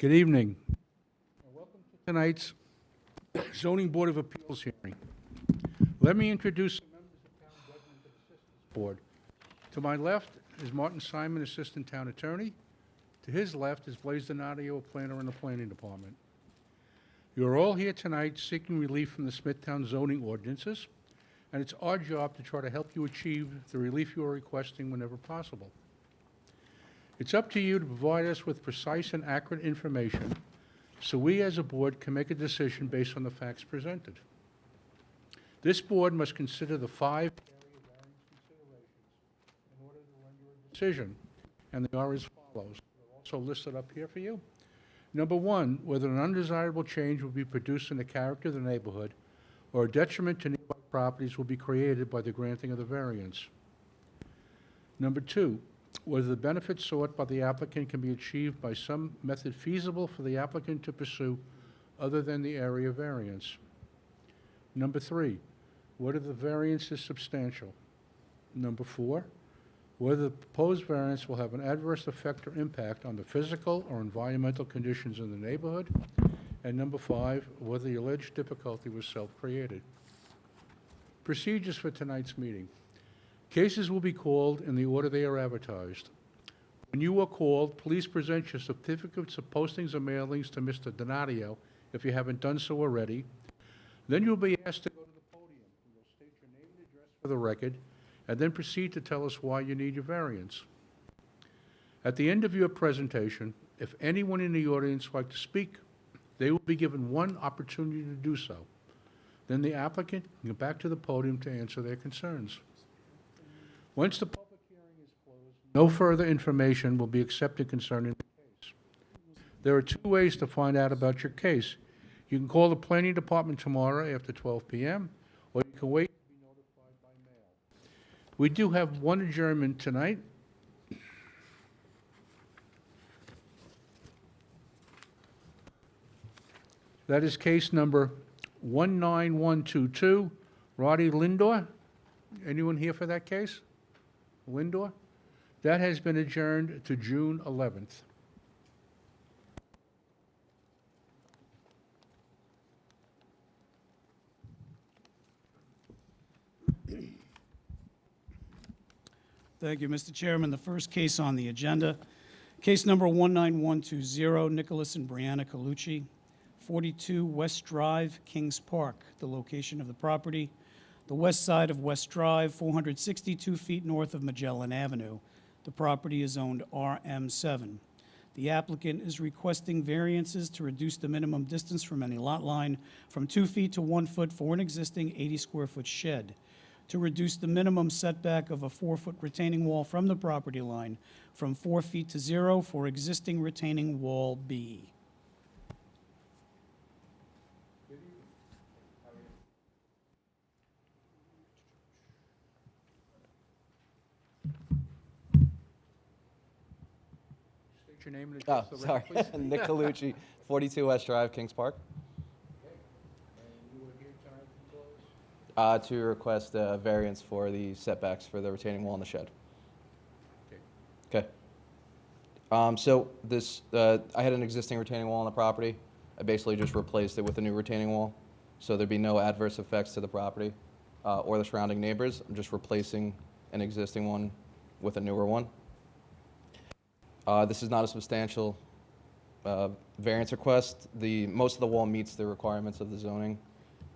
Good evening. Welcome to tonight's Zoning Board of Appeals hearing. Let me introduce the members of Town Government and Assistance Board. To my left is Martin Simon, Assistant Town Attorney. To his left is Blaise Donadio, a planner in the Planning Department. You are all here tonight seeking relief from the Smithtown zoning ordinances, and it's our job to try to help you achieve the relief you are requesting whenever possible. It's up to you to provide us with precise and accurate information so we as a board can make a decision based on the facts presented. This board must consider the 5 area variance considerations in order to render a decision, and they are as follows. They're also listed up here for you. Number 1, whether an undesirable change will be produced in the character of the neighborhood or a detriment to nearby properties will be created by the granting of the variance. Number 2, whether the benefits sought by the applicant can be achieved by some method feasible for the applicant to pursue other than the area variance. Number 3, whether the variance is substantial. Number 4, whether the proposed variance will have an adverse effect or impact on the physical or environmental conditions in the neighborhood. And number 5, whether the alleged difficulty was self-created. Procedures for tonight's meeting. Cases will be called in the order they are advertised. When you are called, please present your certificates of postings or mailings to Mr. Donadio if you haven't done so already. Then you'll be asked to go to the podium. You'll state your name and address for the record, and then proceed to tell us why you need your variance. At the end of your presentation, if anyone in the audience would like to speak, they will be given one opportunity to do so. Then the applicant can get back to the podium to answer their concerns. Once the public hearing is closed, no further information will be accepted concerning the case. There are 2 ways to find out about your case. You can call the Planning Department tomorrow after 12 p.m., or you can wait to be notified by mail. We do have one adjournment tonight. That is case number 19122, Roddy Lindor. Anyone here for that case? Lindor? That has been adjourned to June 11th. Thank you, Mr. Chairman. The first case on the agenda, case number 19120, Nicholas and Brianna Colucci, 42 West Drive, Kings Park. The location of the property, the west side of West Drive, 462 feet north of Magellan Avenue. The property is owned RM7. The applicant is requesting variances to reduce the minimum distance from any lot line from 2 feet to 1 foot for an existing 80-square-foot shed, to reduce the minimum setback of a 4-foot retaining wall from the property line from 4 feet to 0 for existing retaining wall B. State your name and address for the Sorry. record, please. Nick Colucci, 42 West Drive, Kings Park, And you were here tonight to close? to request a variance for the setbacks for the retaining wall in the shed. Okay. Okay. So this, I had an existing retaining wall on the property. I basically just replaced it with a new retaining wall, so there'd be no adverse effects to the property or the surrounding neighbors. I'm just replacing an existing one with a newer one. This is not a substantial variance request. Most of the wall meets the requirements of the zoning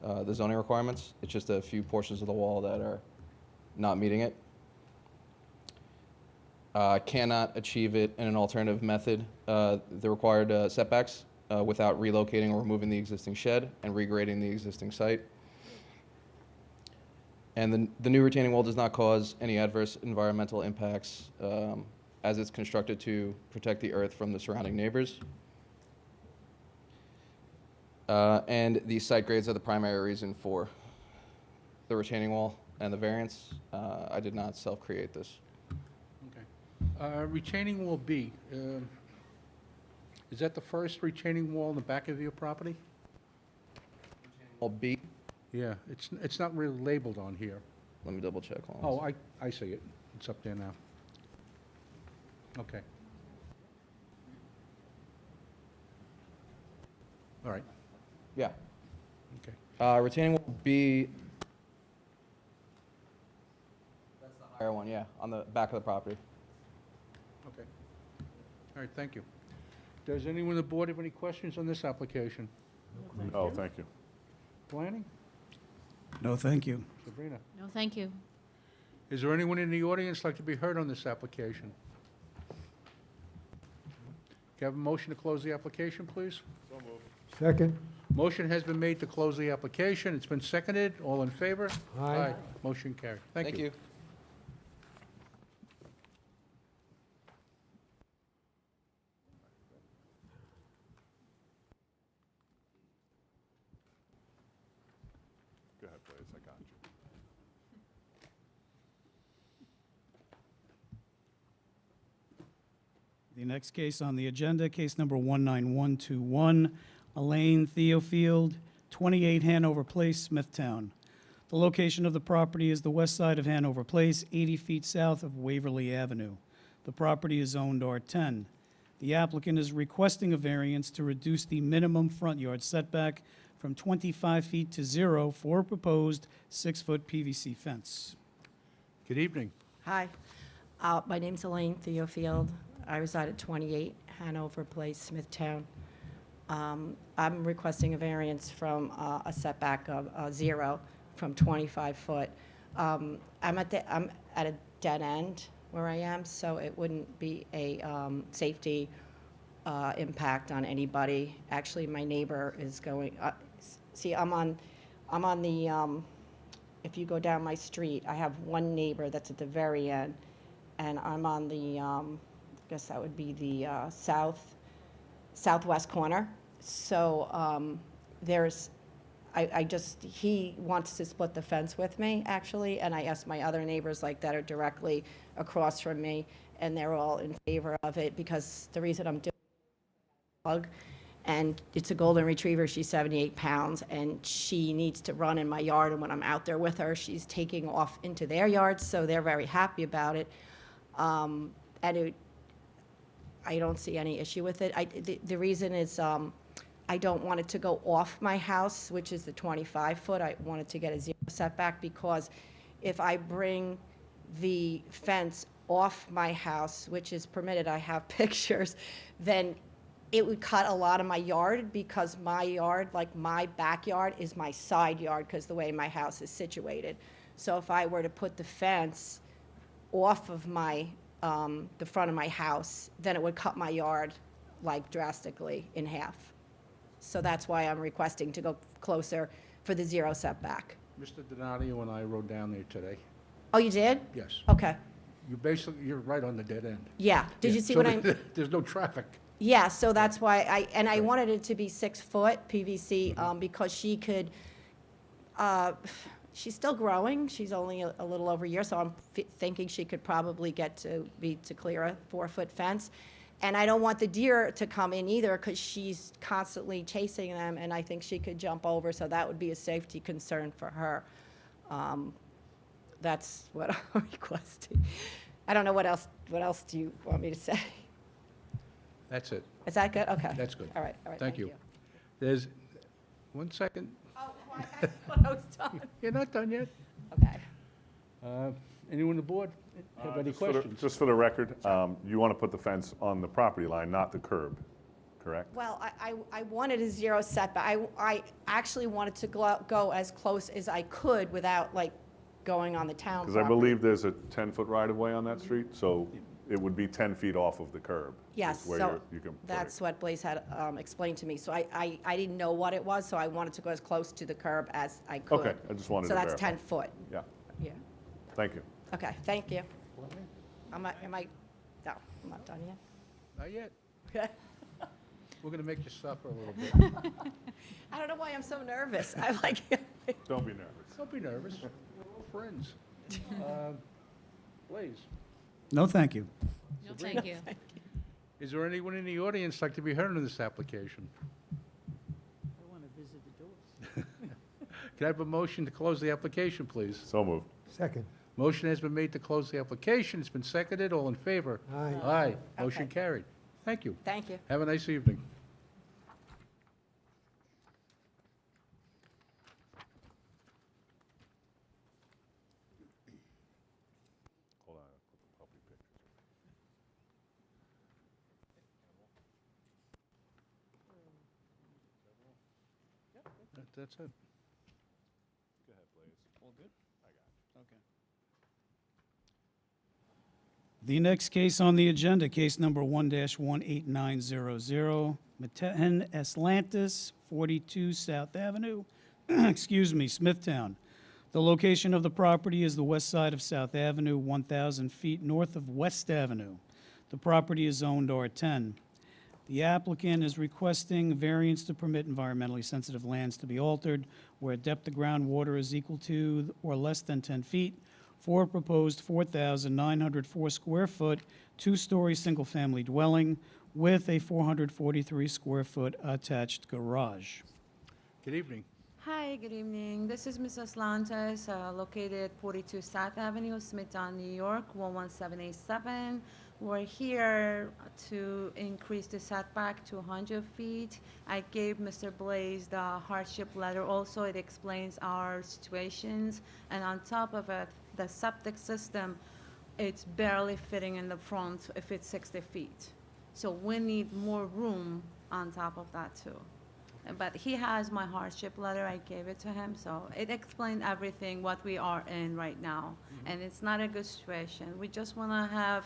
requirements. It's just a few portions of the wall that are not meeting it. Cannot achieve it in an alternative method, the required setbacks, without relocating or removing the existing shed and regrading the existing site. And the new retaining wall does not cause any adverse environmental impacts as it's constructed to protect the earth from the surrounding neighbors. And the site grades are the primary reason for the retaining wall and the variance. I did not self-create this. Okay. Retaining wall B, is that the first retaining wall in the back of your property? Wall B, Yeah, it's not really labeled on here. let me double check. Hold on. Oh, I see it. It's up there now. Okay. All right, Yeah. okay. Retaining wall will be. That's the higher one, yeah, on the back of the property. Okay. All right, thank you. Does anyone on the board have any questions on this application? No, thank you. Planning? No, thank you. Sabrina? No, thank you. Is there anyone in the audience like to be heard on this application? Can I have a motion to close the application, please? Second. Motion has been made to close the application. It's been seconded. All in favor? Aye. Motion carried. Thank you. Go ahead, please, I got you. The next case on the agenda, case number 19121, Elaine Theofield, 28 Hanover Place, Smithtown. The location of the property is the west side of Hanover Place, 80 feet south of Waverly Avenue. The property is zoned R10. The applicant is requesting a variance to reduce the minimum front yard setback from 25 feet to 0 for a proposed 6-foot PVC fence. Good evening. Hi, my name's Elaine Theofield. I reside at 28 Hanover Place, Smithtown. I'm requesting a variance from a setback of 0 from 25 foot. I'm at a dead end where I am, so it wouldn't be a safety impact on anybody. Actually, my neighbor is going, see, I'm on the, if you go down my street, I have one neighbor that's at the very end, and I'm on the, I guess that would be the southwest corner. So he wants to split the fence with me, actually, and I asked my other neighbors like that are directly across from me, and they're all in favor of it, because the reason I'm doing dog, and it's a golden retriever. She's 78 pounds, and she needs to run in my yard, and when I'm out there with her, she's taking off into their yards, so they're very happy about it. And I don't see any issue with it. The reason is I don't want it to go off my house, which is the 25 foot. I wanted to get a 0 setback, because if I bring the fence off my house, which is permitted, I have pictures, then it would cut a lot of my yard, because my yard, like my backyard, is my side yard because the way my house is situated. So if I were to put the fence off of my, the front of my house, then it would cut my yard like drastically in half. So that's why I'm requesting to go closer for the 0 setback. Mr. Donadio and I rode down there today. Oh, you did? Yes. Okay. You're right on the dead end. Yeah. Did you see So what I'm? There's no traffic. Yeah, so that's why I wanted it to be 6 foot PVC, because she could, she's still growing. She's only a little over a year, so I'm thinking she could probably get to clear a 4-foot fence. And I don't want the deer to come in either, because she's constantly chasing them, and I think she could jump over, so that would be a safety concern for her. That's what I'm requesting. I don't know what else do you want me to say? That's it. Is that good? Okay. That's good. All right, Thank you. There's, 1 second. Oh, well, I thought I was done. You're not done yet. Okay. Anyone on the board have any questions? Just for the record, you want to put the fence on the property line, not the curb, correct? Well, I wanted a 0 setback. I actually wanted to go as close as I could without, like, going on the town Because I property. believe there's a 10-foot right-of-way on that street, so it would be 10 feet off of the curb. Yes, is where so you can put it. that's what Blaze had explained to me. So I didn't know what it was, so I wanted to go as close to the curb as I could. Okay, I just wanted to So that's verify. 10 foot, Yeah, yeah. thank you. Okay, thank you. No, I'm not done yet. Not yet. Okay. We're going to make you suffer a little bit. I don't know why I'm so nervous. I like Don't be nervous. Don't be nervous. We're all friends. Blaze, No, thank you. No, thank you. is there anyone in the audience like to be heard on this application? I want to visit the doors. Can I have a motion to close the application, please? So moved. Second. Motion has been made to close the application. It's been seconded. All in favor? Aye. Aye. Motion Okay. carried. Thank you. Thank you. Have a nice evening. That's it. Go ahead, please. All good? Okay. The next case on the agenda, case number 1-18900, Meten Eslantis, 42 South Avenue, excuse me, Smithtown. The location of the property is the west side of South Avenue, 1,000 feet north of West Avenue. The property is zoned R10. The applicant is requesting variance to permit environmentally sensitive lands to be altered where depth of groundwater is equal to or less than 10 feet for a proposed 4,904 square foot, two-story, single-family dwelling with a 443 square foot attached garage. Good evening. Hi, good evening. This is Mrs. Lantes, located 42 South Avenue, Smithtown, New York, 11787. We're here to increase the setback to 100 feet. I gave Mr. Blaze the hardship letter also. It explains our situations. And on top of it, the septic system, it's barely fitting in the front if it's 60 feet. So we need more room on top of that too. But he has my hardship letter, I gave it to him, so it explained everything, what we are in right now. And it's not a good situation. We just wanna have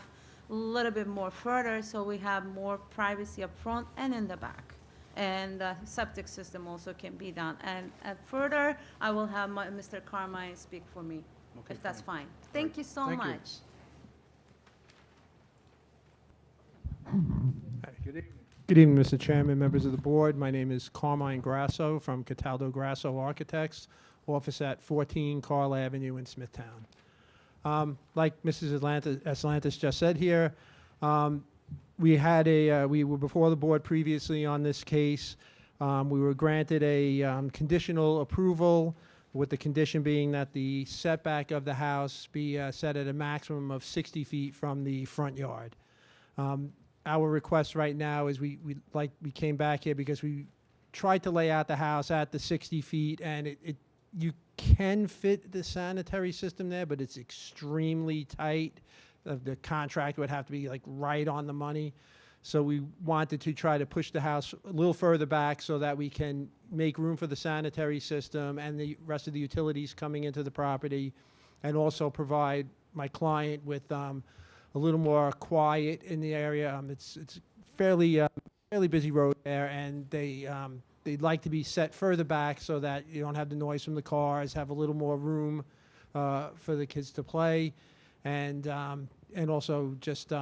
a little bit more further, so we have more privacy up front and in the back. And the septic system also can be done. And further, I will have Mr. Carmine speak for me, Okay, if that's fine. fine. Thank you so Thank you. much. Good evening. Good evening, Mr. Chairman, members of the board. My name is Carmine Grasso from Cataldo Grasso Architects, office at 14 Carl Avenue in Smithtown. Like Mrs. Atlantis just said here, we were before the board previously on this case. We were granted a conditional approval with the condition being that the setback of the house be set at a maximum of 60 feet from the front yard. Our request right now is we came back here because we tried to lay out the house at the 60 feet, and you can fit the sanitary system there, but it's extremely tight. The contract would have to be like right on the money. So we wanted to try to push the house a little further back so that we can make room for the sanitary system and the rest of the utilities coming into the property, and also provide my client with a little more quiet in the area. It's fairly busy road there, and they'd like to be set further back so that you don't have the noise from the cars, have a little more room for the kids to play, and also just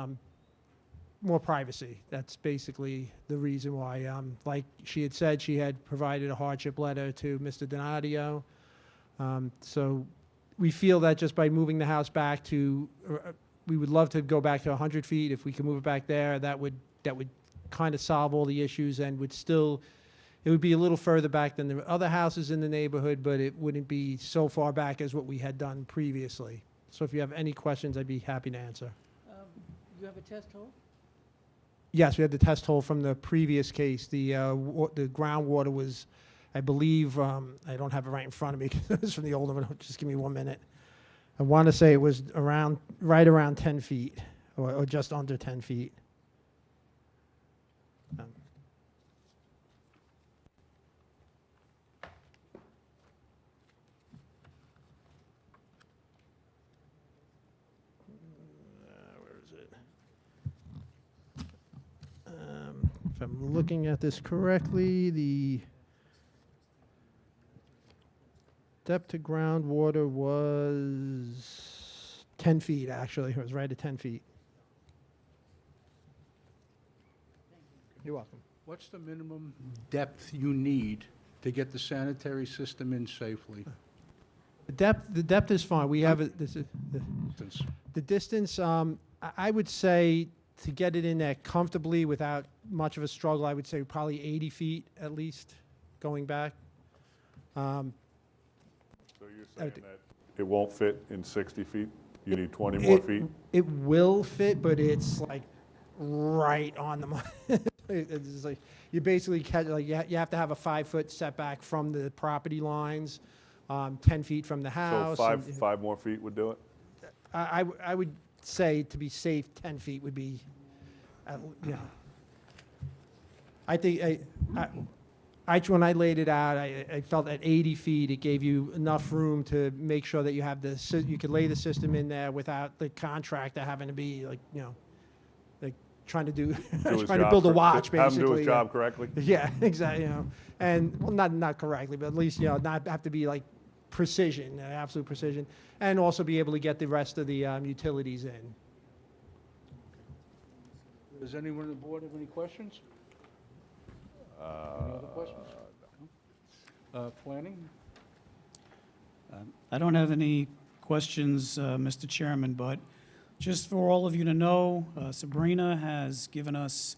more privacy. That's basically the reason why. Like she had said, she had provided a hardship letter to Mr. Donadio. So we feel that just by moving the house back to we would love to go back to 100 feet. If we could move it back there, that would kind of solve all the issues, and it would be a little further back than the other houses in the neighborhood, but it wouldn't be so far back as what we had done previously. So if you have any questions, I'd be happy to answer. You have a test hole? Yes, we had the test hole from the previous case. The groundwater was, I believe, I don't have it right in front of me because it was from the older one. Just give me 1 minute. I want to say it was right around 10 feet or just under 10 feet. Where is it? If I'm looking at this correctly, the depth to groundwater was 10 feet, actually. It was right at 10 feet. You're welcome. What's the minimum depth you need to get the sanitary system in safely? The depth is fine. We have Distance. the distance. I would say to get it in there comfortably without much of a struggle, I would say probably 80 feet at least going back. So you're saying that it won't fit in 60 feet? You need 20 more feet? It will fit, but it's like right on the money. It's just like you basically you have to have a 5-foot setback from the property lines, 10 feet from the So house. five more feet would do it? I would say to be safe, 10 feet would be, I think when I laid it out, I felt at 80 feet, it gave you enough room to make sure that you have you could lay the system in there without the contractor having to be like, like trying to Do his trying to job build a cor- watch, basically. Have him do his yeah. job correctly? Yeah, exactly, and, well, not correctly, but at least, not have to be like precision, absolute precision, and also be able to get the rest of the utilities in. Does anyone on the board have any questions? Any other questions? Planning? I don't have any questions, Mr. Chairman, but just for all of you to know, Sabrina has given us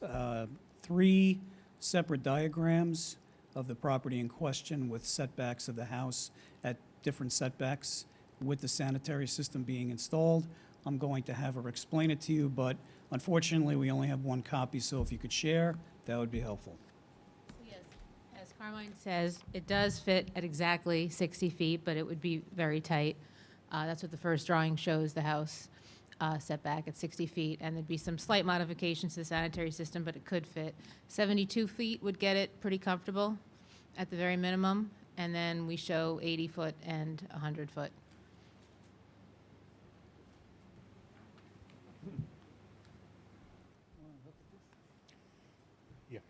3 separate diagrams of the property in question with setbacks of the house at different setbacks with the sanitary system being installed. I'm going to have her explain it to you, but unfortunately, we only have 1 copy, so if you could share, that would be helpful. Yes, as Carmine says, it does fit at exactly 60 feet, but it would be very tight. That's what the first drawing shows, the house setback at 60 feet, and there'd be some slight modifications to the sanitary system, but it could fit. 72 feet would get it pretty comfortable at the very minimum, and then we show 80 foot and 100 foot. Yeah.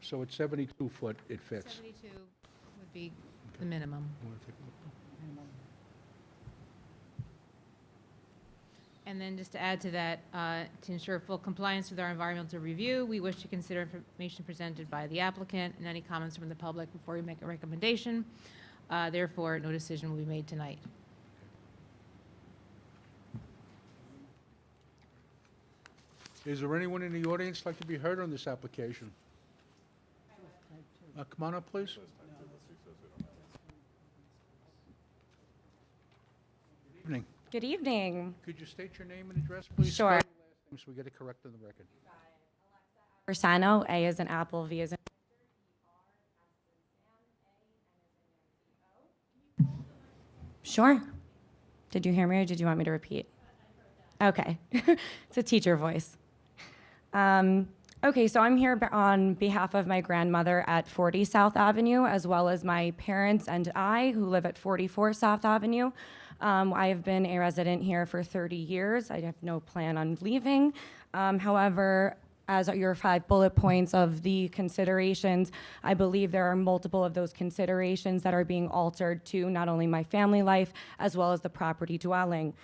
So at 72 foot, it fits. 72 would be the minimum. You wanna take a look? And then just to add to that, to ensure full compliance with our environmental review, we wish to consider information presented by the applicant and any comments from the public before we make a recommendation. Therefore, no decision will be made tonight. Is there anyone in the audience like to be heard on this application? Come on up, please. Good evening. Good evening. Could you state your name and address, please? Sure. Spell your last name so we get it correct on the record. Bersano, A as in apple, V as in. Sure. Did you hear me or did you want me to repeat? Okay. It's a teacher voice. Okay, so I'm here on behalf of my grandmother at 40 South Avenue, as well as my parents and I, who live at 44 South Avenue. I have been a resident here for 30 years. I have no plan on leaving. However, as your 5 bullet points of the considerations, I believe there are multiple of those considerations that are being altered to not only my family life, as well as the property dwelling.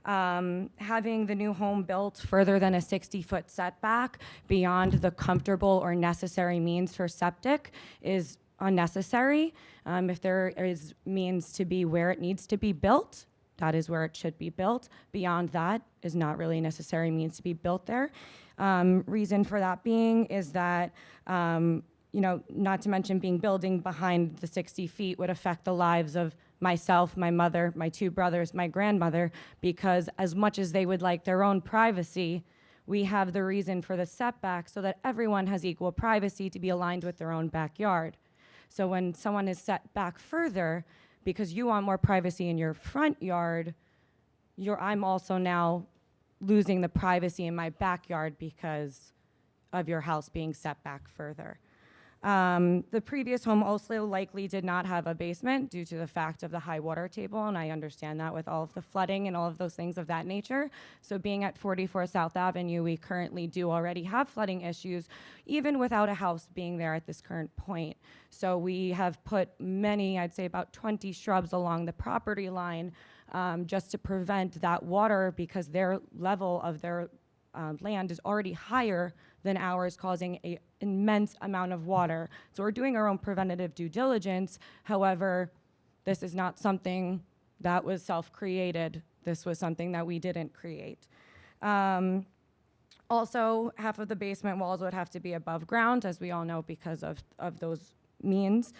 Having the new home built further than a 60-foot setback beyond the comfortable or necessary means for septic is unnecessary. If there is means to be where it needs to be built, that is where it should be built. Beyond that is not really necessary means to be built there. Reason for that being is that, not to mention being building behind the 60 feet would affect the lives of myself, my mother, my 2 brothers, my grandmother, because as much as they would like their own privacy, we have the reason for the setback so that everyone has equal privacy to be aligned with their own backyard. So when someone is set back further, because you want more privacy in your front yard, I'm also now losing the privacy in my backyard because of your house being set back further. The previous home also likely did not have a basement due to the fact of the high water table, and I understand that with all of the flooding and all of those things of that nature. So being at 44 South Avenue, we currently do already have flooding issues, even without a house being there at this current point. So we have put many, I'd say about 20 shrubs along the property line just to prevent that water, because their level of their land is already higher than ours, causing an immense amount of water. So we're doing our own preventative due diligence. However, this is not something that was self-created. This was something that we didn't create. Also, half of the basement walls would have to be above ground, as we all know, because of those means.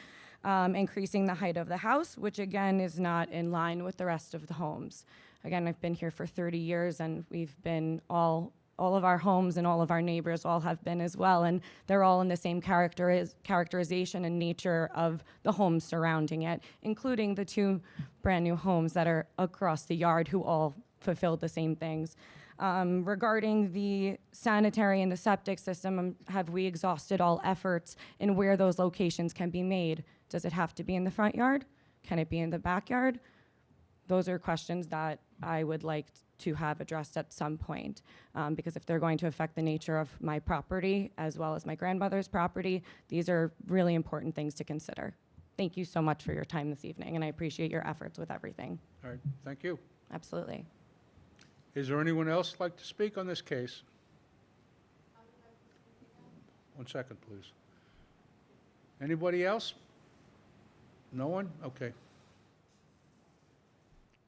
Increasing the height of the house, which again is not in line with the rest of the homes. Again, I've been here for 30 years and we've been all all of our homes and all of our neighbors all have been as well, and they're all in the same characterization and nature of the homes surrounding it, including the two brand-new homes that are across the yard who all fulfilled the same things. Regarding the sanitary and the septic system, have we exhausted all efforts in where those locations can be made? Does it have to be in the front yard? Can it be in the backyard? Those are questions that I would like to have addressed at some point, because if they're going to affect the nature of my property as well as my grandmother's property, these are really important things to consider. Thank you so much for your time this evening, and I appreciate your efforts with everything. All right, thank you. Absolutely. Is there anyone else like to speak on this case? 1 second, please. Anybody else? No one? Okay.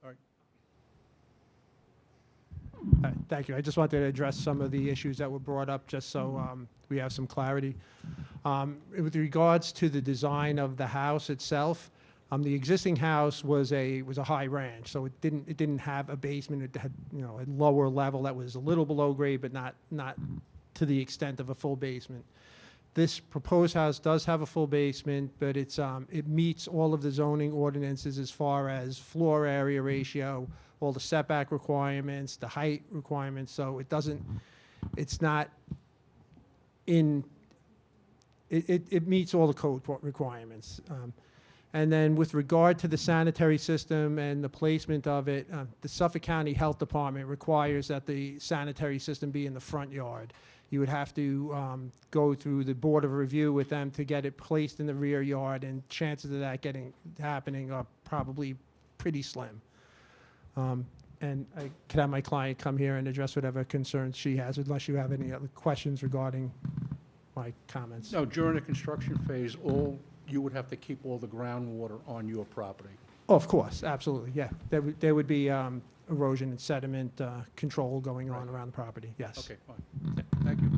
All right. Thank you. I just wanted to address some of the issues that were brought up, just so we have some clarity. With regards to the design of the house itself, the existing house was a high ranch, so it didn't have a basement. It had, a lower level that was a little below grade, but not to the extent of a full basement. This proposed house does have a full basement, but it meets all of the zoning ordinances as far as floor area ratio, all the setback requirements, the height requirements, so it meets all the code requirements. And then with regard to the sanitary system and the placement of it, the Suffolk County Health Department requires that the sanitary system be in the front yard. You would have to go through the Board of Review with them to get it placed in the rear yard, and chances of that happening are probably pretty slim. And I could have my client come here and address whatever concerns she has, unless you have any other questions regarding my comments. No, during the construction phase, you would have to keep all the groundwater on your property. Oh, of course, absolutely, yeah. There would be erosion and sediment control going on around the property, yes. Okay, fine. Yeah, thank you.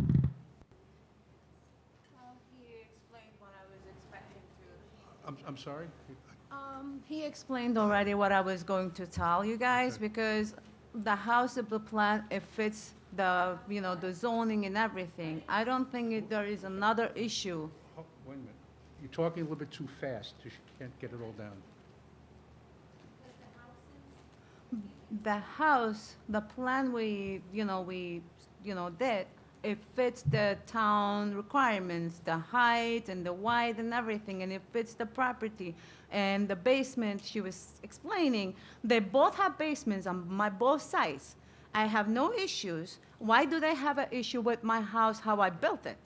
He explained what I was expecting to. I'm sorry? He explained already what I was going to tell you guys, Okay. because the house of the plan, it fits the, the zoning and everything. I don't think there is another issue. Oh, wait a minute. You're talking a little bit too fast. You can't get it all down. The house, the plan we did, it fits the town requirements, the height and the width and everything, and it fits the property. And the basement, she was explaining, they both have basements on both sides. I have no issues. Why do they have an issue with my house, how I built it?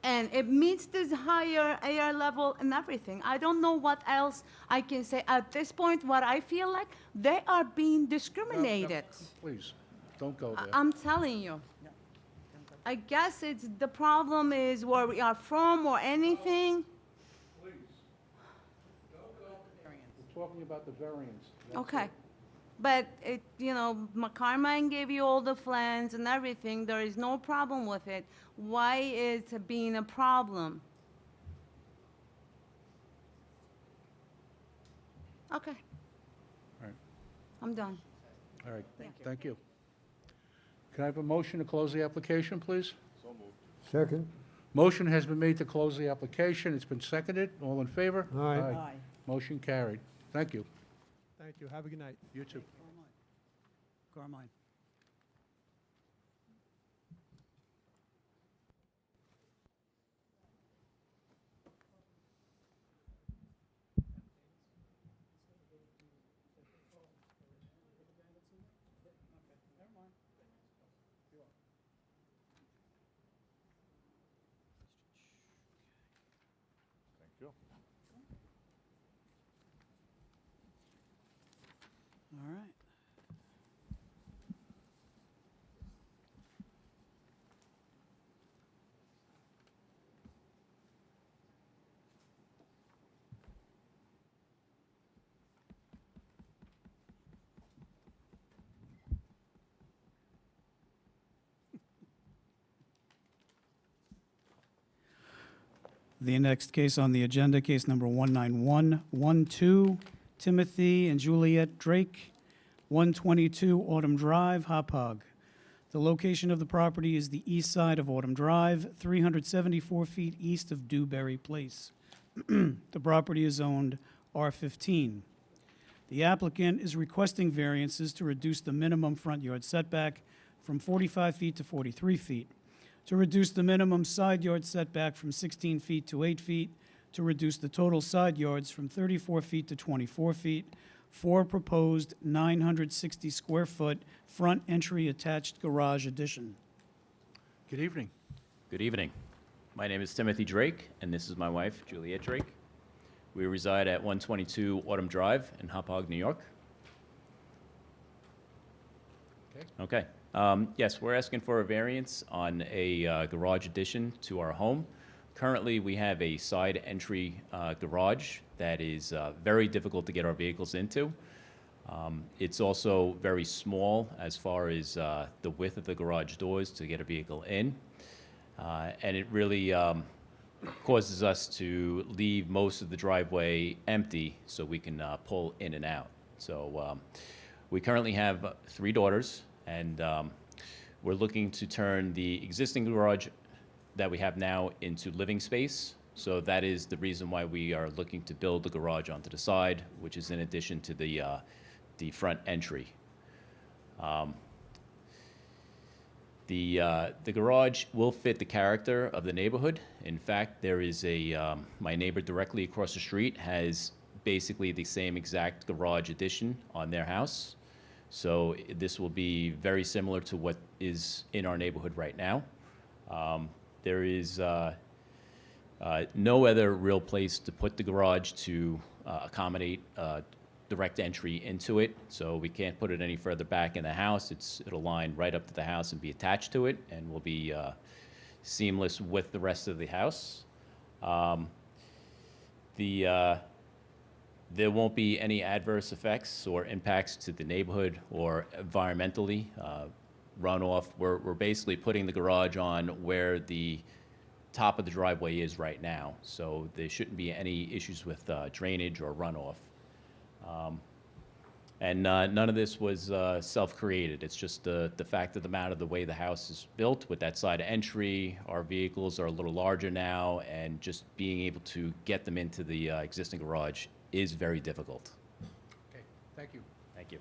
And it meets this higher air level and everything. I don't know what else I can say. At this point, what I feel like, they are being No, discriminated. please, don't go there. I'm telling you. I guess the problem is where we are from or anything. Please. We're talking about the variance. That's Okay. it. But Carmine gave you all the plans and everything. There is no problem with it. Why is it being a problem? Okay. All right. I'm done. All right, thank you. Can I have a motion to close the application, please? Second. Motion has been made to close the application. It's been seconded. All in favor? Aye. Motion carried. Thank you. Thank you, have a good night. You too. Carmine. Thank you. All right. The next case on the agenda, case number 19112, Timothy and Juliet Drake, 122 Autumn Drive, Hauppauge. The location of the property is the east side of Autumn Drive, 374 feet east of Dewberry Place. The property is zoned R15. The applicant is requesting variances to reduce the minimum front yard setback from 45 feet to 43 feet, to reduce the minimum side yard setback from 16 feet to 8 feet, to reduce the total side yards from 34 feet to 24 feet, for proposed 960 square foot front entry attached garage addition. Good evening. Good evening. My name is Timothy Drake, and this is my wife, Juliet Drake. We reside at 122 Autumn Drive in Hauppauge, New York. Okay. Yes, we're asking for a variance on a garage addition to our home. Currently, we have a side entry garage that is very difficult to get our vehicles into. It's also very small as far as the width of the garage doors to get a vehicle in. And it really causes us to leave most of the driveway empty so we can pull in and out. So we currently have 3 daughters, and we're looking to turn the existing garage that we have now into living space. So that is the reason why we are looking to build the garage onto the side, which is in addition to the front entry. The garage will fit the character of the neighborhood. In fact, there is my neighbor directly across the street has basically the same exact garage addition on their house. So this will be very similar to what is in our neighborhood right now. There is no other real place to put the garage to accommodate direct entry into it, so we can't put it any further back in the house. It'll line right up to the house and be attached to it, and will be seamless with the rest of the house. There won't be any adverse effects or impacts to the neighborhood or environmentally. Runoff, we're basically putting the garage on where the top of the driveway is right now, so there shouldn't be any issues with drainage or runoff. And none of this was self-created. It's just the fact of the matter, the way the house is built with that side entry. Our vehicles are a little larger now, and just being able to get them into the existing garage is very difficult. Okay, thank you. Thank you.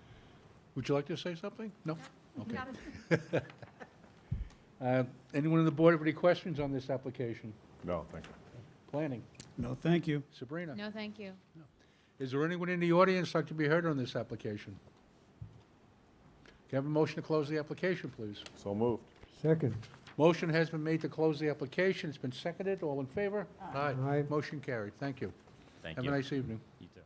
Would you like to say something? No? Okay. Anyone on the board have any questions on this application? No, thank you. Planning? No, thank you. Sabrina? No, thank you. Is there anyone in the audience like to be heard on this application? Can I have a motion to close the application, please? So moved. Second. Motion has been made to close the application. It's been seconded. All in favor? Aye. Aye. Motion carried. Thank you. Thank Have you. a nice evening. You too.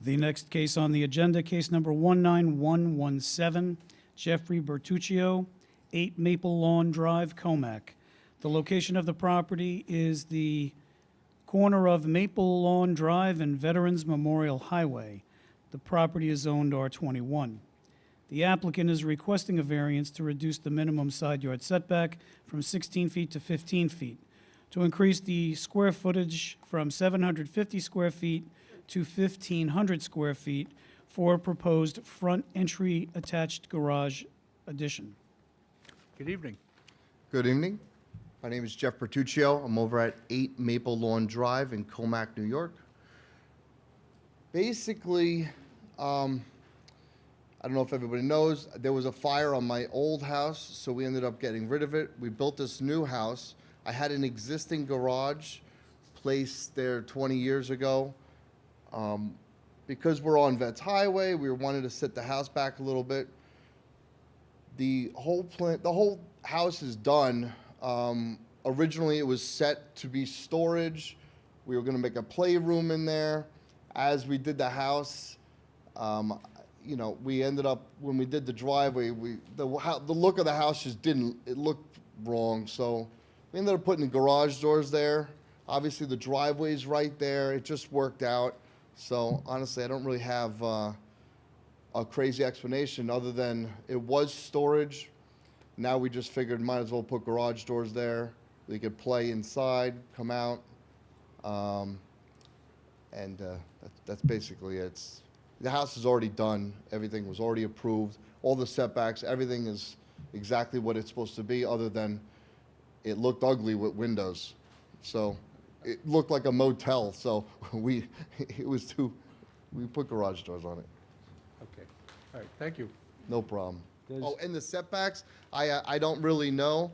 The next case on the agenda, case number 19117, Jeffrey Bertuccio, 8 Maple Lawn Drive, Comac. The location of the property is the corner of Maple Lawn Drive and Veterans Memorial Highway. The property is zoned R21. The applicant is requesting a variance to reduce the minimum side yard setback from 16 feet to 15 feet, to increase the square footage from 750 square feet to 1,500 square feet for proposed front entry attached garage addition. Good evening. Good evening. My name is Jeff Bertuccio. I'm over at 8 Maple Lawn Drive in Comac, New York. Basically, I don't know if everybody knows, there was a fire on my old house, so we ended up getting rid of it. We built this new house. I had an existing garage placed there 20 years ago. Because we're on Vets Highway, we wanted to set the house back a little bit. The whole house is done. Originally, it was set to be storage. We were going to make a playroom in there. As we did the house, you know, we ended up, when we did the driveway, the look of the house just didn't, it looked wrong, so we ended up putting the garage doors there. Obviously, the driveway's right there, it just worked out. So honestly, I don't really have a crazy explanation, other than it was storage. Now we just figured might as well put garage doors there. We could play inside, come out. And that's basically it. The house is already done. Everything was already approved. All the setbacks, everything is exactly what it's supposed to be, other than it looked ugly with windows. So it looked like a motel, so we put garage doors on it. Okay, all right, thank you. No problem. Does- Oh, and the setbacks, I don't really know.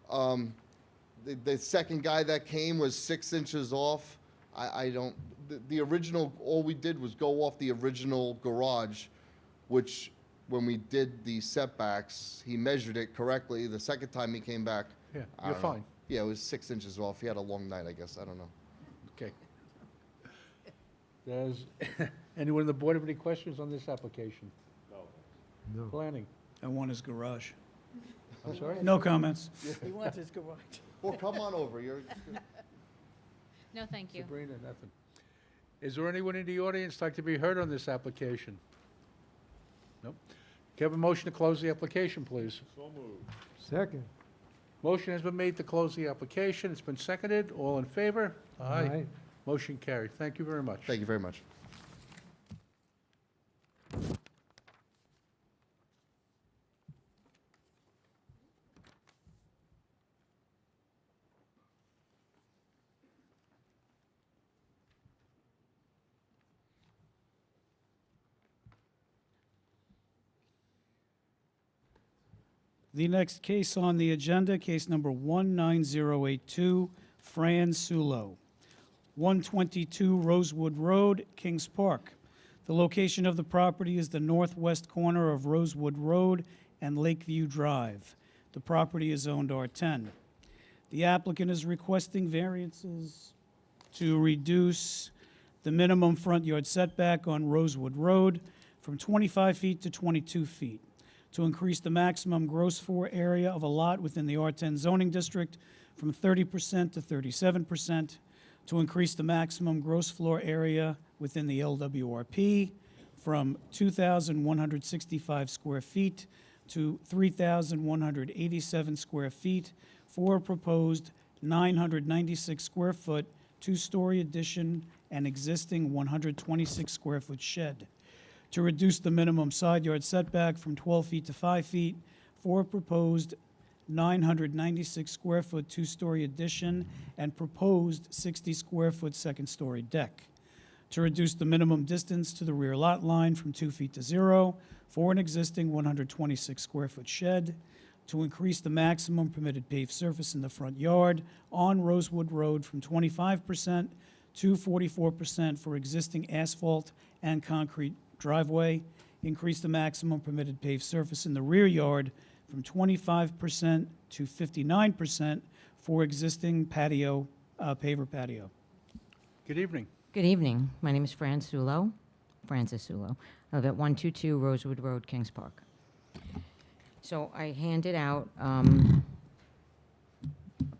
The second guy that came was 6 inches off. I don't, the original, all we did was go off the original garage, which, when we did the setbacks, he measured it correctly. The second time he came back. Yeah, I you're don't know. fine. Yeah, it was 6 inches off. He had a long night, I guess. I don't know. Okay. Does anyone on the board have any questions on this application? No. Planning, And one is garage. I'm sorry? No comments. He wants his garage. Well, come on over. No, thank you. Sabrina, nothing. Is there anyone in the audience like to be heard on this application? Nope. Can I have a motion to close the application, please? So moved. Second. Motion has been made to close the application. It's been seconded. All in favor? Aye. Motion carried. Thank you very much. Thank you very much. The next case on the agenda, case number 19082, Fran Sulo, 122 Rosewood Road, Kings Park. The location of the property is the northwest corner of Rosewood Road and Lakeview Drive. The property is zoned R10. The applicant is requesting variances to reduce the minimum front yard setback on Rosewood Road from 25 feet to 22 feet, to increase the maximum gross floor area of a lot within the R10 zoning district from 30% to 37%, to increase the maximum gross floor area within the LWRP from 2,165 square feet to 3,187 square feet for a proposed 996 square foot, two-story addition and existing 126 square foot shed, to reduce the minimum side yard setback from 12 feet to 5 feet for a proposed 996 square foot two-story addition and proposed 60 square foot second-story deck, to reduce the minimum distance to the rear lot line from 2 feet to 0 for an existing 126 square foot shed, to increase the maximum permitted paved surface in the front yard on Rosewood Road from 25% to 44% for existing asphalt and concrete driveway, increase the maximum permitted paved surface in the rear yard from 25% to 59% for existing patio, paver patio. Good evening. Good evening. My name is Francis Sulo. I live at 122 Rosewood Road, Kings Park. So I handed out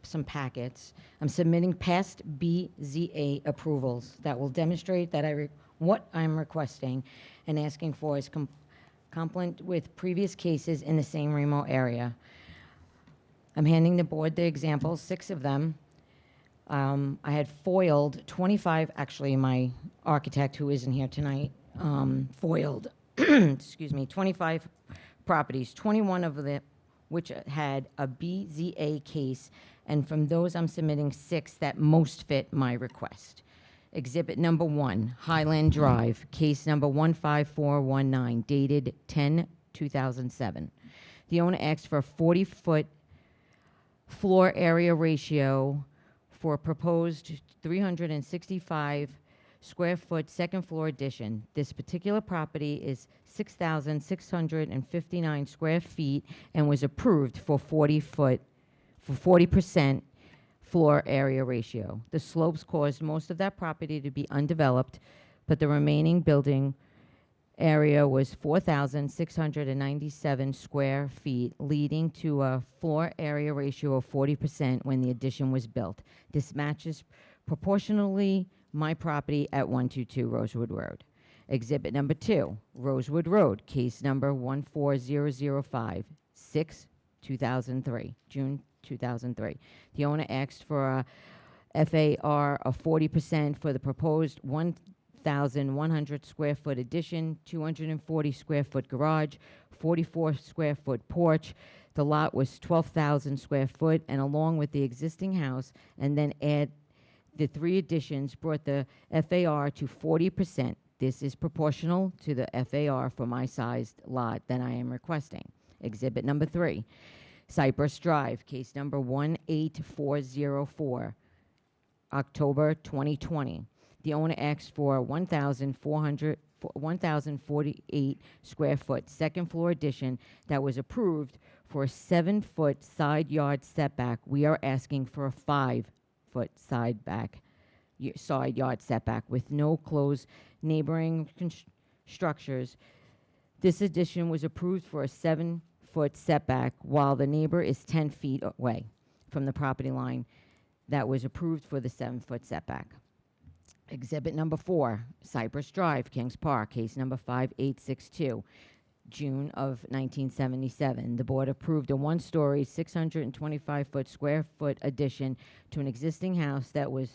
some packets. I'm submitting past BZA approvals that will demonstrate that what I'm requesting and asking for is compliant with previous cases in the same remote area. I'm handing the board the examples, 6 of them. I had foiled 25, actually my architect who isn't here tonight, foiled, 25 properties, 21 of them which had a BZA case, and from those I'm submitting 6 that most fit my request. Exhibit number 1, Highland Drive, case number 15419, dated 10/2007. The owner asked for a 40-foot floor area ratio for a proposed 365 square foot second floor addition. This particular property is 6,659 square feet and was approved for 40% floor area ratio. The slopes caused most of that property to be undeveloped, but the remaining building area was 4,697 square feet, leading to a floor area ratio of 40% when the addition was built. This matches proportionally my property at 122 Rosewood Road. Exhibit number 2, Rosewood Road, case number 14005, 6/2003, June 2003. The owner asked for a FAR of 40% for the proposed 1,100 square foot addition, 240 square foot garage, 44 square foot porch. The lot was 12,000 square foot, and along with the existing house, and then add the 3 additions brought the FAR to 40%. This is proportional to the FAR for my sized lot that I am requesting. Exhibit number 3, Cypress Drive, case number 18404, October 2020. The owner asked for 1,048 square foot second floor addition that was approved for a 7-foot side yard setback. We are asking for a 5-foot side yard setback with no closed neighboring structures. This addition was approved for a 7-foot setback while the neighbor is 10 feet away from the property line that was approved for the 7-foot setback. Exhibit number 4, Cypress Drive, Kings Park, case number 5862, June of 1977. The board approved a 1-story, 625 square foot addition to an existing house that was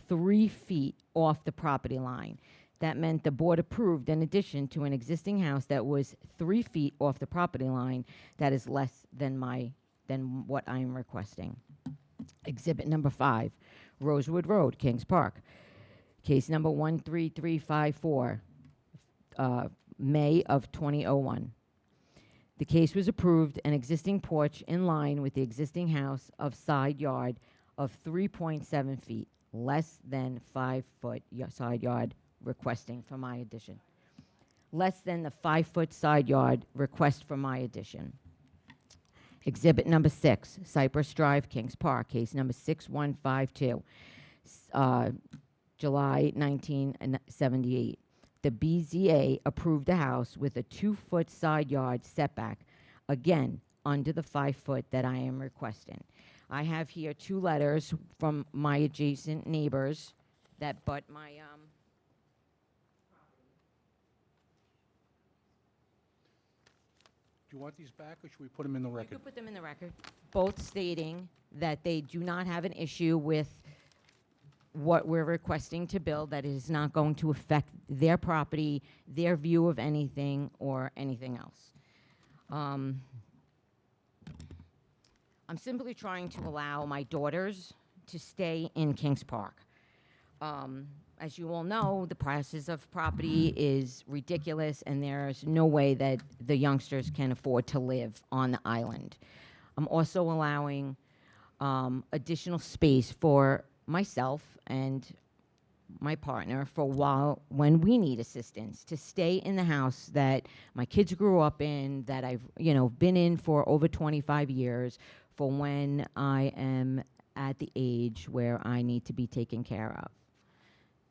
3 feet off the property line. That meant the board approved an addition to an existing house that was 3 feet off the property line that is less than what I am requesting. Exhibit number 5, Rosewood Road, Kings Park, case number 13354, May of 2001. The case was approved an existing porch in line with the existing house of side yard of 3.7 feet, less than 5-foot side yard requesting for my addition. Less than the 5-foot side yard request for my addition. Exhibit number 6, Cypress Drive, Kings Park, case number 6152, July 1978. The BZA approved the house with a 2-foot side yard setback, again, under the 5-foot that I am requesting. I have here 2 letters from my adjacent neighbors that butt my, Do you want these back, or should we put them in the You record? could put them in the record, both stating that they do not have an issue with what we're requesting to build, that it is not going to affect their property, their view of anything, or anything else. I'm simply trying to allow my daughters to stay in Kings Park. As you all know, the prices of property is ridiculous, and there's no way that the youngsters can afford to live on the island. I'm also allowing additional space for myself and my partner for when we need assistance to stay in the house that my kids grew up in, that I've been in for over 25 years, for when I am at the age where I need to be taken care of.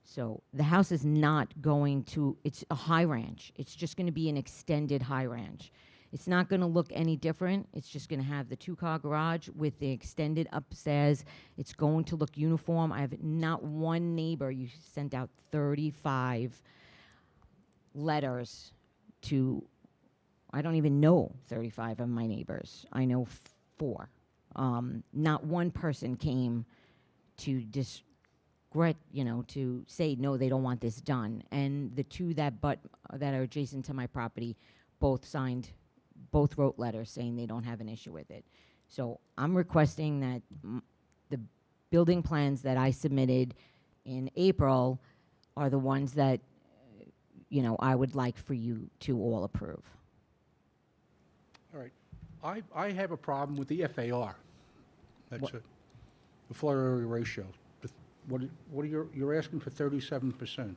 So the house is not going to, it's a high ranch. It's just going to be an extended high ranch. It's not going to look any different. It's just going to have the 2-car garage with the extended upstairs. It's going to look uniform. I have not one neighbor. You sent out 35 letters to, I don't even know 35 of my neighbors. I know 4. Not one person came to to say, no, they don't want this done. And the 2 that are adjacent to my property both wrote letters saying they don't have an issue with it. So I'm requesting that the building plans that I submitted in April are the ones that, I would like for you to all approve. All right. I have a problem with the FAR. That's it. The floor area ratio. What are you're asking for 37%.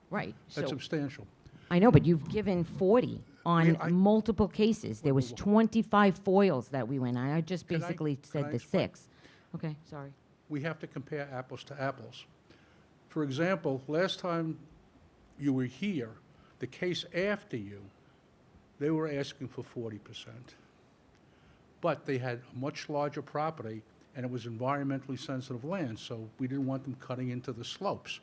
Right. That's So substantial. I know, but you've given 40 on I- multiple cases. There was 25 foils that we went on. I just Can I- basically can said I the explain? 6. Okay, sorry. We have to compare apples to apples. For example, last time you were here, The case after you, they were asking for 40%. But they had a much larger property, and it was environmentally sensitive land, so we didn't want them cutting into the slopes.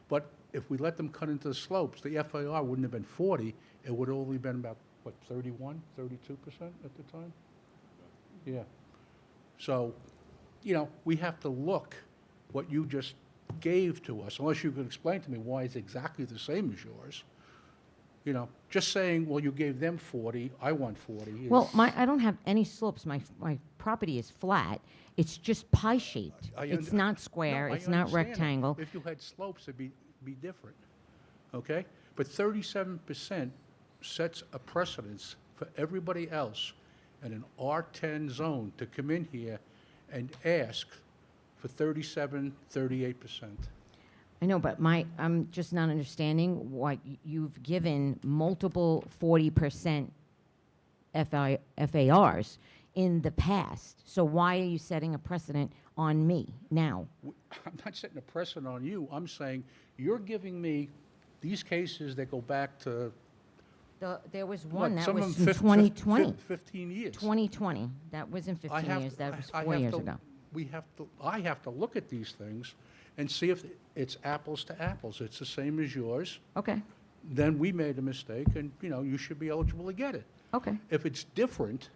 But if we let them cut into the slopes, the FAR wouldn't have been 40, it would have only been about, what, 31, 32% at the time? Yeah. So, you know, we have to look what you just gave to us, unless you could explain to me why it's exactly the same as yours. You know, just saying, well, you gave them 40, I want 40 is... Well, I don't have any slopes. My property is flat. It's just pie-shaped. I It's under- not square, No, I it's not understand that. rectangle. If you had slopes, it'd be different, okay? But 37% sets a precedence for everybody else in an R10 zone to come in here and ask for 37, 38%. I know, but I'm just not understanding why you've given multiple 40% FARs in the past. So why are you setting a precedent on me now? I'm not setting a precedent on you. I'm saying you're giving me these cases that go back to, There was what, one that some of was them in 2020. 15 years. 2020. That wasn't I 15 have years, to- that was I 4 have years to- ago. I have to look at these things and see if it's apples to apples. It's the same as yours. Okay, Then we made a mistake, and, you know, you should be eligible to get it. okay. If it's different,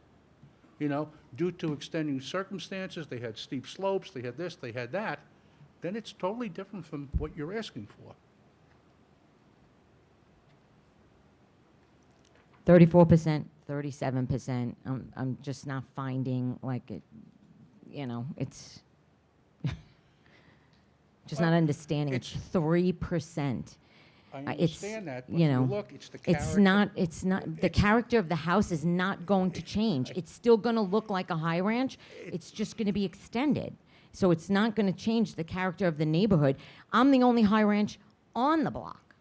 you know, due to extending circumstances, they had steep slopes, they had this, they had that, then it's totally different from what you're asking for. 34%, 37%. I'm just not finding like it, you know, it's just not Well, understanding. It's 3%. I It's, understand that, but you if you know, look, it's the character. it's not, the character of the house is not going to change. It's still going to look like a high ranch. It's just going to be extended. So it's not going to change the character of the neighborhood. I'm the only high ranch on the block.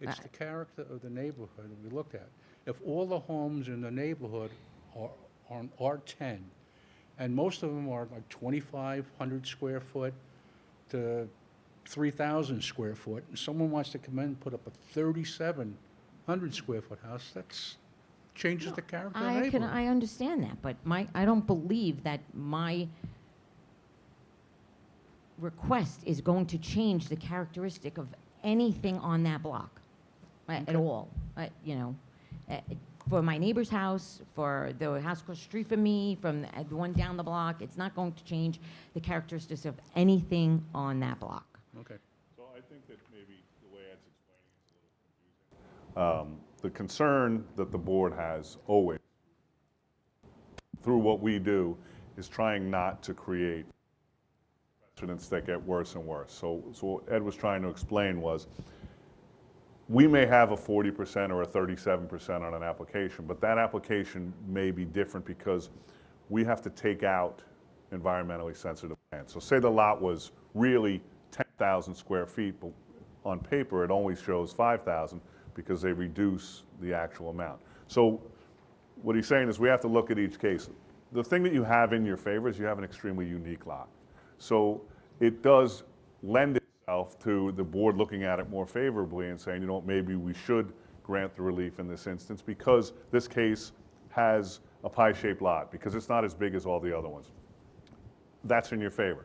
It's the character of the neighborhood we look at. If all the homes in the neighborhood are on R10, and most of them are like 2,500 square foot to 3,000 square foot, and someone wants to come in and put up a 3,700 square foot house, that's, changes the character of the neighborhood. I understand that, but I don't believe that my request is going to change the characteristic of anything on that block at all. You know, for my neighbor's house, for the house across the street from me, from the one down the block, it's not going to change the characteristics of anything on that block. Okay. So I think that maybe the way Ed's explaining it's a little confusing. The concern that the board has always, through what we do, is trying not to create precedents that get worse and worse. So what Ed was trying to explain was, we may have a 40% or a 37% on an application, but that application may be different because we have to take out environmentally sensitive land. So say the lot was really 10,000 square feet, but on paper it only shows 5,000 because they reduce the actual amount. So what he's saying is we have to look at each case. The thing that you have in your favor is you have an extremely unique lot. So it does lend itself to the board looking at it more favorably and saying, you know, maybe we should grant the relief in this instance because this case has a pie-shaped lot, because it's not as big as all the other ones. That's in your favor.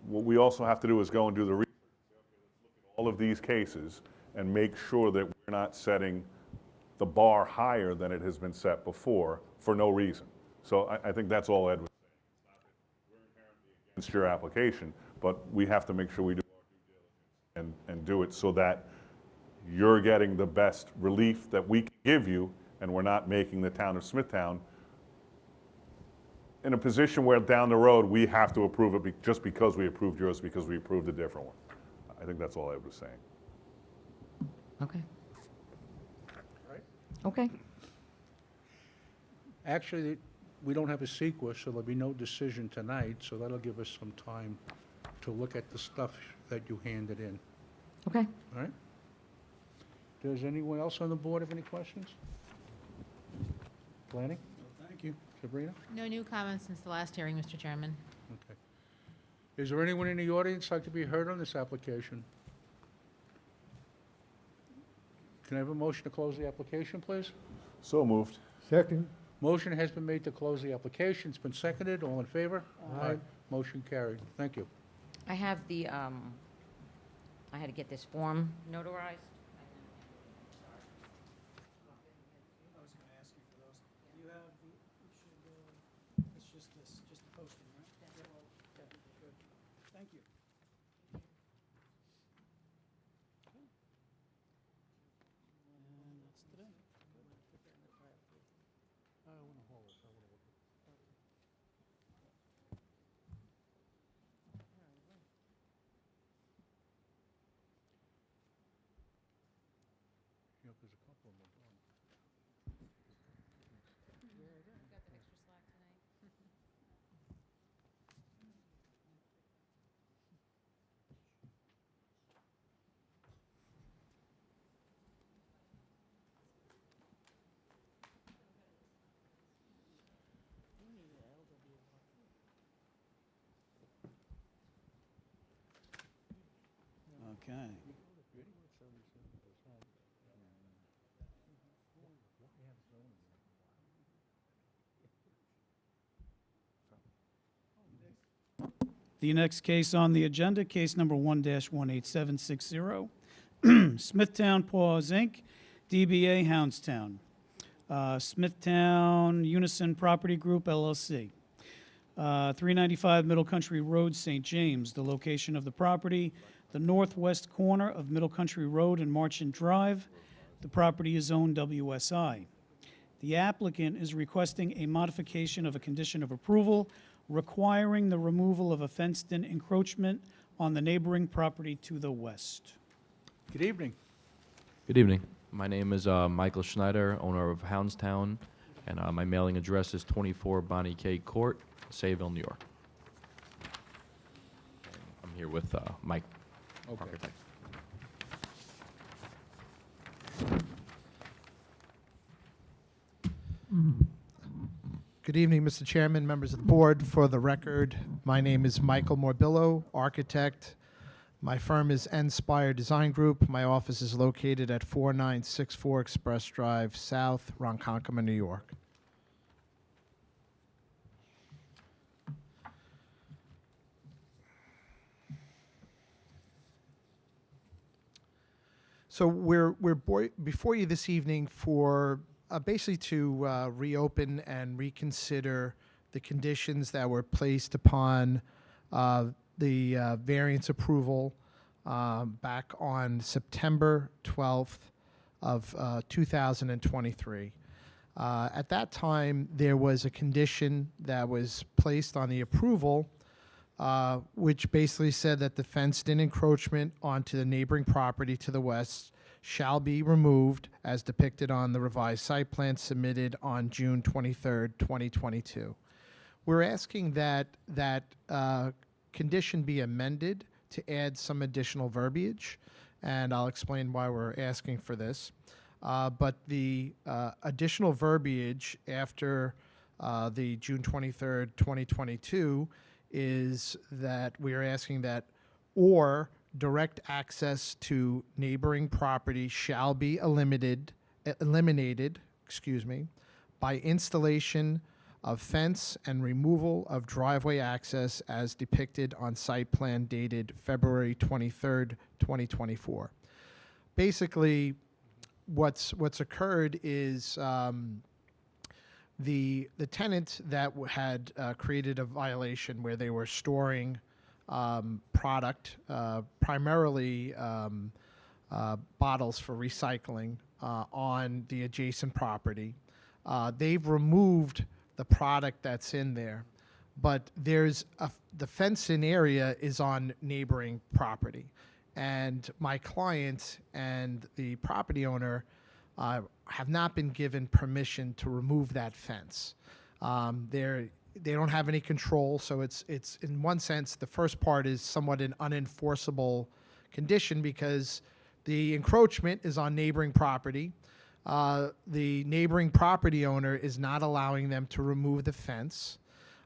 What we also have to do is go and do the research, look at all of these cases and make sure that we're not setting the bar higher than it has been set before for no reason. So I think that's all Ed was saying. It's not that we're inherently against your application, but we have to make sure we do our due diligence and do it so that you're getting the best relief that we can give you, and we're not making the town of Smithtown in a position where down the road we have to approve it just because we approved yours because we approved a different one. I think that's all Ed was saying. Okay. Right. Okay. Actually, we don't have a sequel, so there'll be no decision tonight, so that'll give us some time to look at the stuff that you handed in, Okay. all right? Does anyone else on the board have any questions? Planning? Thank you. Sabrina? No new comments since the last hearing, Mr. Chairman. Okay. Is there anyone in the audience like to be heard on this application? Can I have a motion to close the application, please? So moved. Second. Motion has been made to close the application. It's been seconded. All in favor? Aye. Motion carried. Thank you. I have the, I had to get this form notarized. I was going to ask you for those. You have the, it's just this, just the posting, right? Yeah, good. Thank you. And that's today. Yeah, 'cause a couple of them are gone. Got the extra slack tonight. Okay. The next case on the agenda, case number 1-18760, Smithtown Paws, Inc., DBA Houndstown. Smithtown Unison Property Group, LLC. 395 Middle Country Road, St. James. The location of the property, the northwest corner of Middle Country Road and Marchant Drive. The property is zoned WSI. The applicant is requesting a modification of a condition of approval requiring the removal of a fenced-in encroachment on the neighboring property to the west. Good evening. Good evening. My name is Michael Schneider, owner of Houndstown, and my mailing address is 24 Bonnie K Court, Sayville, New York. I'm here with Mike. Okay. Architect. Good evening, Mr. Chairman, members of the board. For the record, my name is Michael Morbillo, architect. My firm is Nspire Design Group. My office is located at 4964 Express Drive South, Ronkonkoma, New York. So before you this evening for basically to reopen and reconsider the conditions that were placed upon the variance approval back on September 12th of 2023. At that time, there was a condition that was placed on the approval which basically said that the fenced-in encroachment onto the neighboring property to the west shall be removed as depicted on the revised site plan submitted on June 23rd, 2022. We're asking that that condition be amended to add some additional verbiage, and I'll explain why we're asking for this. But the additional verbiage after the June 23rd, 2022 is that we are asking that or direct access to neighboring property shall be eliminated, by installation of fence and removal of driveway access as depicted on site plan dated February 23rd, 2024. Basically, what's occurred is the tenant that had created a violation where they were storing product, primarily bottles for recycling, on the adjacent property. They've removed the product that's in there, but there's the fenced-in area is on neighboring property, and my client and the property owner have not been given permission to remove that fence. They don't have any control, so it's in one sense, the first part is somewhat an unenforceable condition because the encroachment is on neighboring property. The neighboring property owner is not allowing them to remove the fence.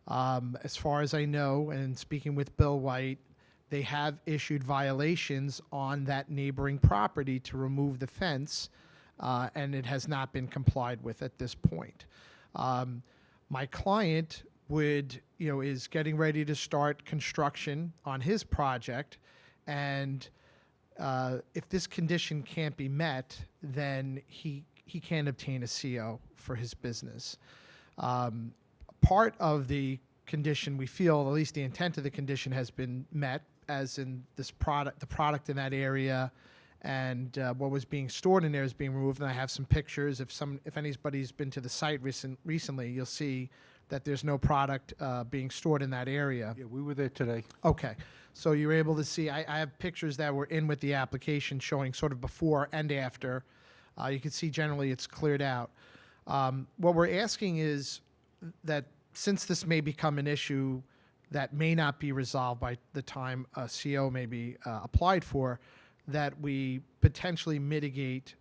As far as I know, and speaking with Bill White, they have issued violations on that neighboring property to remove the fence. and it has not been complied with at this point. My client is getting ready to start construction on his project, and if this condition can't be met, then he can't obtain a CO for his business. Part of the condition, we feel, at least the intent of the condition has been met, as in this product, the product in that area, and what was being stored in there is being removed. And I have some pictures. If anybody's been to the site recently, you'll see that there's no product being stored in that area. Yeah, we were there today. Okay, so you're able to see, I have pictures that were in with the application showing sort of before and after. You can see generally it's cleared out. What we're asking is that since this may become an issue that may not be resolved by the time a CO may be applied for, that we potentially mitigate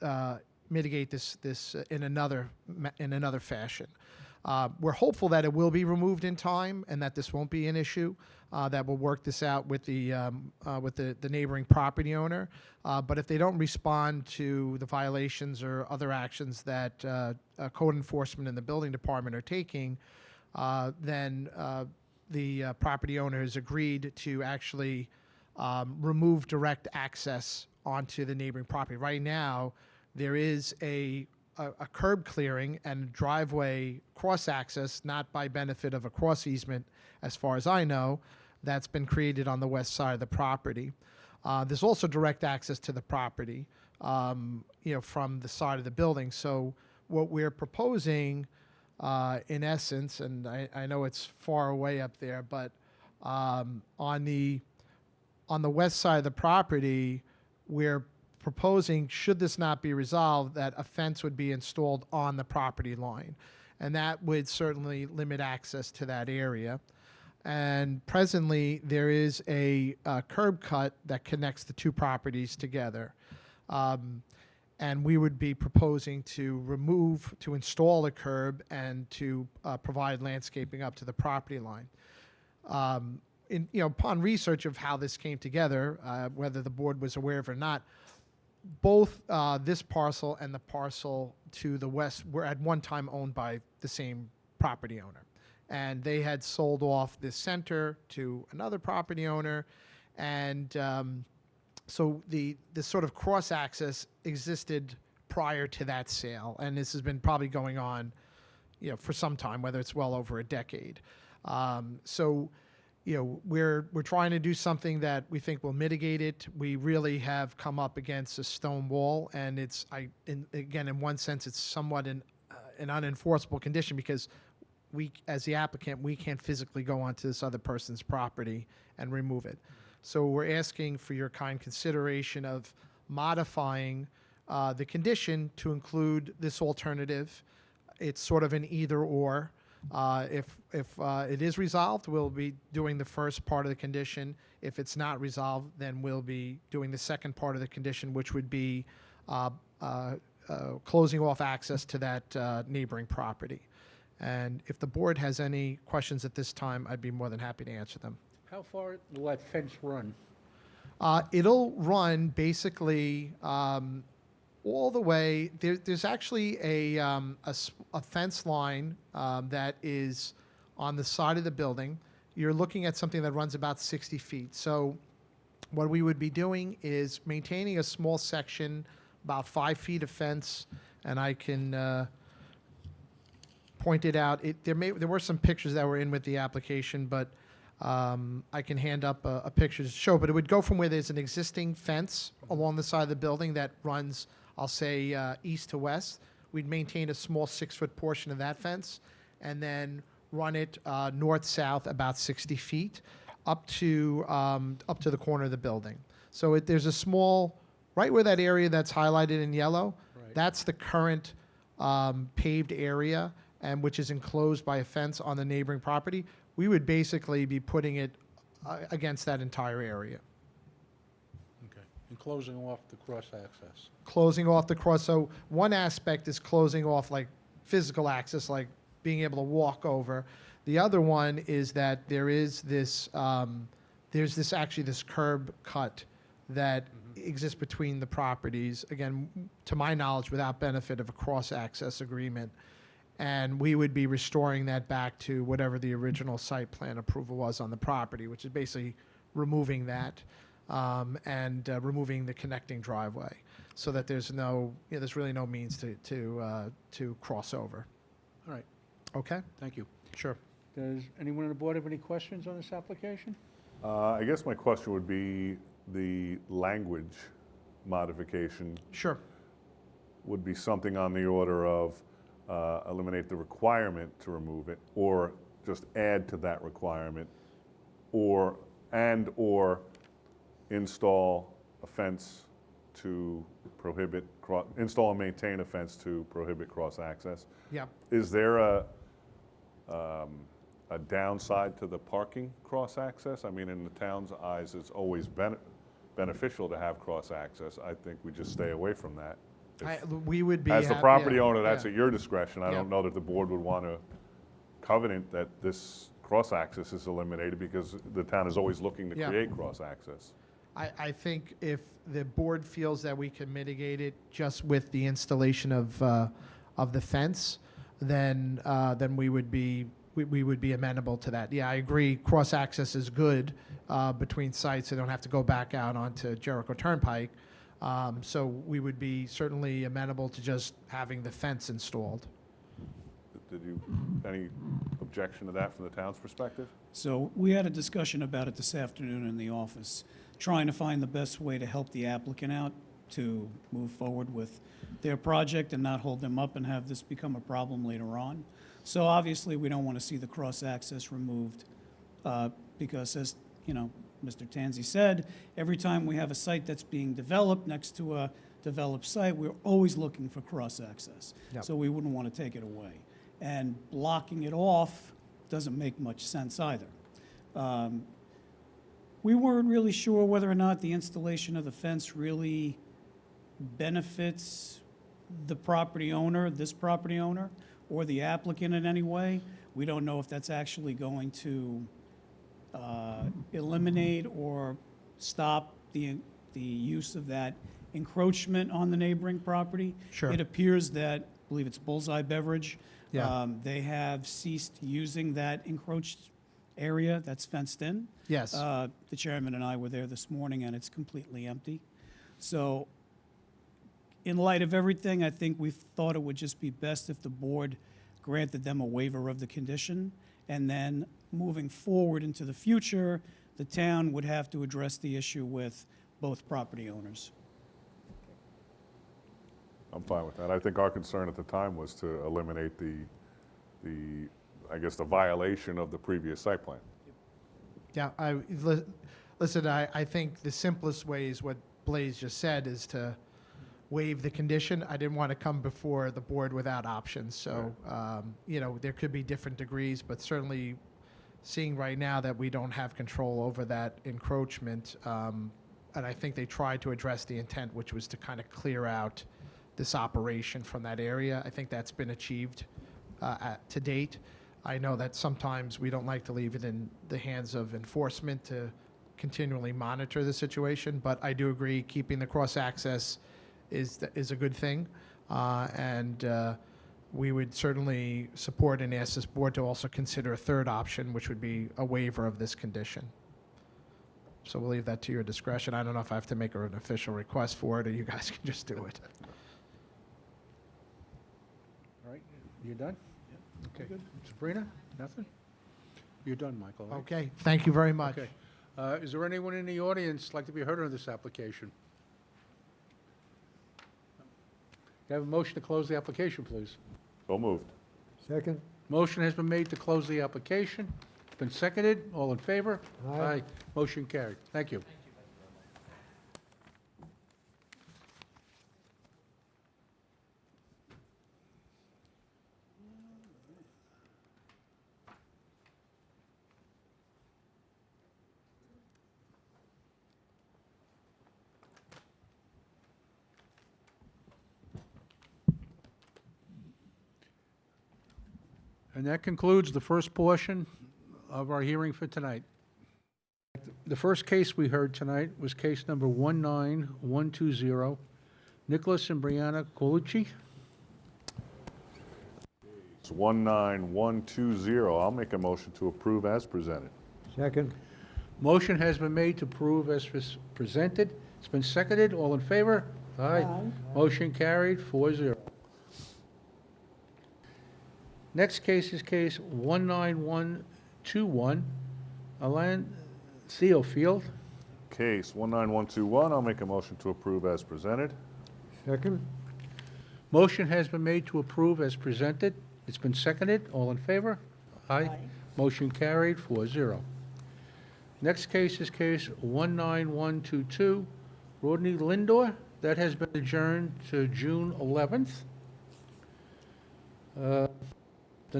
this in another fashion. We're hopeful that it will be removed in time and that this won't be an issue. That we'll work this out with the neighboring property owner. But if they don't respond to the violations or other actions that code enforcement and the building department are taking, then the property owner has agreed to actually remove direct access onto the neighboring property. Right now, there is a curb clearing and driveway cross access, not by benefit of a cross easement, as far as I know, that's been created on the west side of the property. There's also direct access to the property, from the side of the building. So what we're proposing, in essence, and I know it's far away up there, but on the west side of the property, we're proposing, should this not be resolved, that a fence would be installed on the property line. And that would certainly limit access to that area. And presently, there is a curb cut that connects the two properties together. And we would be proposing to install a curb and to provide landscaping up to the property line. Upon research of how this came together, whether the board was aware of it or not, both this parcel and the parcel to the west were at one time owned by the same property owner. And they had sold off this center to another property owner. And so this sort of cross-access existed prior to that sale. And this has been probably going on for some time, whether it's well over a decade. We're trying to do something that we think will mitigate it. We really have come up against a stone wall, and in one sense, it's somewhat an unenforceable condition because we, as the applicant, we can't physically go onto this other person's property and remove it. So we're asking for your kind consideration of modifying the condition to include this alternative. It's sort of an either-or. If it is resolved, we'll be doing the first part of the condition. If it's not resolved, then we'll be doing the second part of the condition, which would be closing off access to that neighboring property. And if the board has any questions at this time, I'd be more than happy to answer them. How far will that fence run? It'll run basically all the way. There's actually a fence line that is on the side of the building. You're looking at something that runs about 60 feet. So what we would be doing is maintaining a small section, about 5 feet of fence, and I can point it out. There were some pictures that were in with the application, but I can hand up a picture to show. But it would go from where there's an existing fence along the side of the building that runs, I'll say, east to west. We'd maintain a small 6-foot portion of that fence and then run it north-south about 60 feet up to the corner of the building. So there's a small, right where that area that's highlighted in yellow, that's the current paved area, and which is enclosed by a fence on the neighboring property. We would basically be putting it against that entire area. Okay. And closing off the cross-access. Closing off the cross. So one aspect is closing off like physical access, like being able to walk over. The other one is that there is this, actually this curb cut that exists between the properties, again, to my knowledge, without benefit of a cross-access agreement. And we would be restoring that back to whatever the original site plan approval was on the property, which is basically removing that and removing the connecting driveway, so that there's there's really no means to cross over. All right, Okay? thank you. Sure. Does anyone on the board have any questions on this application? I guess my question would be the language modification Sure. would be something on the order of eliminate the requirement to remove it, or just add to that requirement, or install a fence to prohibit, install and maintain a fence to prohibit cross-access. Yeah. Is there a downside to the parking cross-access? I mean, in the town's eyes, it's always beneficial to have cross-access. I think we just stay away from that. We would be. As the happy- property yeah, owner, that's yeah. at your discretion. I Yeah. don't know that the board would want to covenant that this cross-access is eliminated, because the town is always looking to Yeah. create cross-access. I think if the board feels that we can mitigate it just with the installation of the fence, then we would be amenable to that. Yeah, I agree. Cross-access is good between sites. They don't have to go back out onto Jericho Turnpike. So we would be certainly amenable to just having the fence installed. Any objection to that from the town's perspective? So we had a discussion about it this afternoon in the office, trying to find the best way to help the applicant out to move forward with their project and not hold them up and have this become a problem later on. So obviously, we don't want to see the cross-access removed because, as you know, Mr. Tanzi said, every time we have a site that's being developed next to a developed site, we're always looking for cross-access. Yep. So we wouldn't want to take it away. And blocking it off doesn't make much sense either. We weren't really sure whether or not the installation of the fence really benefits the property owner, this property owner, or the applicant in any way. We don't know if that's actually going to eliminate or stop the use of that encroachment on the neighboring property. Sure. It appears that, I believe it's Bullseye Beverage, Yeah. they have ceased using that encroached area that's fenced in. Yes. The chairman and I were there this morning, and it's completely empty. So in light of everything, I think we thought it would just be best if the board granted them a waiver of the condition, and then moving forward into the future, the town would have to address the issue with both property owners. I'm fine with that. I think our concern at the time was to eliminate I guess, the violation of the previous site plan. Yeah, listen, I think the simplest way is what Blaze just said, is to waive the condition. I didn't want to come before the board without options, so, there could be different degrees, but certainly seeing right now that we don't have control over that encroachment, and I think they tried to address the intent, which was to kind of clear out this operation from that area. I think that's been achieved to date. I know that sometimes we don't like to leave it in the hands of enforcement to continually monitor the situation, but I do agree keeping the cross-access is a good thing. And we would certainly support and ask this board to also consider a third option, which would be a waiver of this condition. So we'll leave that to your discretion. I don't know if I have to make an official request for it, or you guys can just do it. All right, you done? Okay. Sabrina, nothing? You're done, Michael, right? Okay, thank you very much. Okay. Is there anyone in the audience like to be heard on this application? Can I have a motion to close the application, please? So moved. Second? Motion has been made to close the application. It's been seconded. All in favor? Aye. Motion carried. Thank you. And that concludes the first portion of our hearing for tonight. The first case we heard tonight was case number 19120, Nicholas and Brianna Colucci. It's 19120. I'll make a motion to approve as presented. Second. Motion has been made to approve as presented. It's been seconded. All in favor? Aye. Motion carried, 4-0. Next case is case 19121, Alan Theofield. Case 19121, I'll make a motion to approve as presented. Second. Motion has been made to approve as presented. It's been seconded. All in favor? Aye. Motion carried, 4-0. Next case is case 19122, Rodney Lindor. That has been adjourned to June 11th. The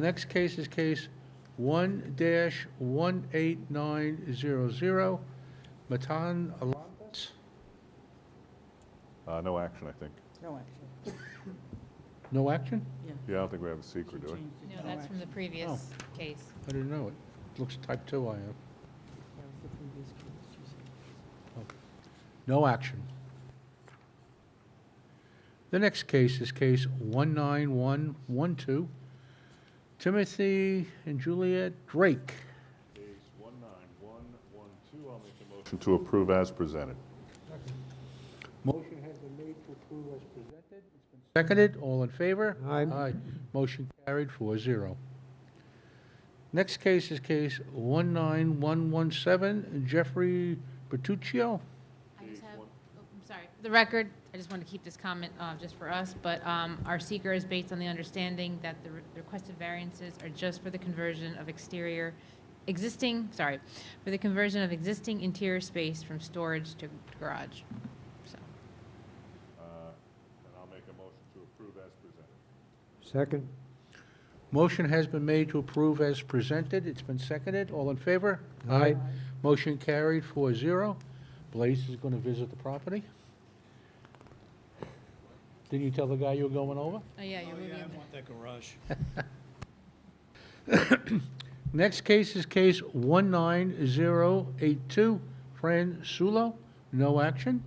next case is case 1-18900, Matan Alonso. No action, I think. No action. No action? Yeah, I don't think we have a secret, do we? No, that's from the previous case. I didn't know it. Looks type 2 I have. No action. The next case is case 19112, Timothy and Juliet Drake. Case 19112, I'll make a motion to approve as presented. Motion has been made to approve as presented. It's been seconded. All in favor? Aye. Motion carried, 4-0. Next case is case 19117, Jeffrey Bertuccio. I just have, I'm sorry, for the record, I just want to keep this comment just for us, but our seeker is based on the understanding that the requested variances are just for the conversion of for the conversion of existing interior space from storage to garage. So, And I'll make a motion to approve as presented. Second. Motion has been made to approve as presented. It's been seconded. All in favor? Aye. Motion carried, 4-0. Blaze is going to visit the property. Didn't you tell the guy you were going over? oh yeah, you're Oh, moving. yeah, I want that garage. Next case is case 19082, Fran Sulo. No action.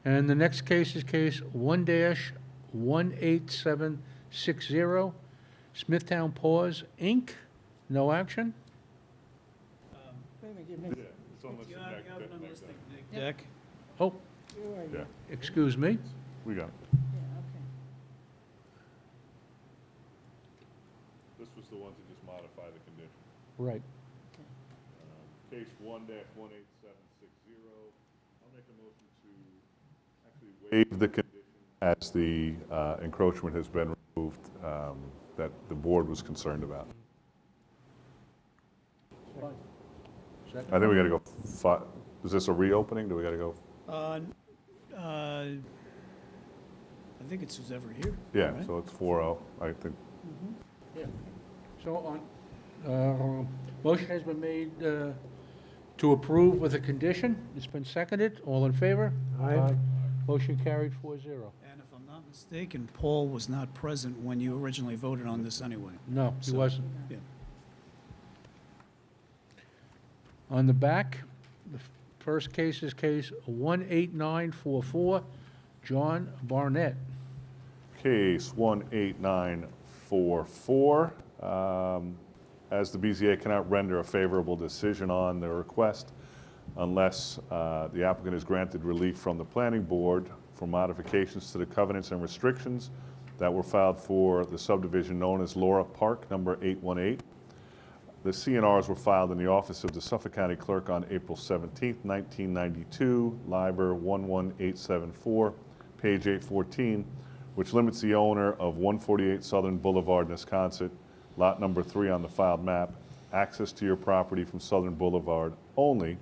And the next case is case 1-18760, Smithtown Paws, Inc. No action. It's on the You next have it on next this item. thing, Dick. Oh, Yeah, excuse me. we got it. This was the one to just modify the condition. Right. Case 1-18760, I'll make a motion to actually waive the condition as the encroachment has been removed that the board was concerned about. I think we got to go, is this a reopening? Do we got to go? I think it's who's ever here. Yeah, right? so it's 4-0, I think. So motion has been made to approve with a condition. It's been seconded. All in favor? Aye. Motion carried, 4-0. And if I'm not mistaken, Paul was not present when you originally voted on this anyway. No, he So, wasn't. yeah. On the back, the first case is case 18944, John Barnett. Case 18944. As the BZA cannot render a favorable decision on the request unless the applicant is granted relief from the planning board for modifications to the covenants and restrictions that were filed for the subdivision known as Laura Park, number 818. The CNRs were filed in the office of the Suffolk County Clerk on April 17, 1992, Liber 11874, page 814, which limits the owner of 148 Southern Boulevard, Wisconsin, lot number 3 on the filed map, access to your property from Southern Boulevard only.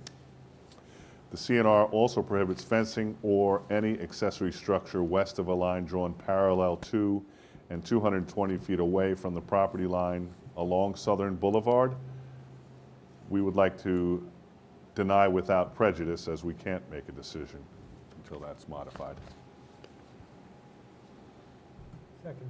The CNR also prohibits fencing or any accessory structure west of a line drawn parallel to and 220 feet away from the property line along Southern Boulevard. We would like to deny without prejudice, as we can't make a decision until that's modified. Second.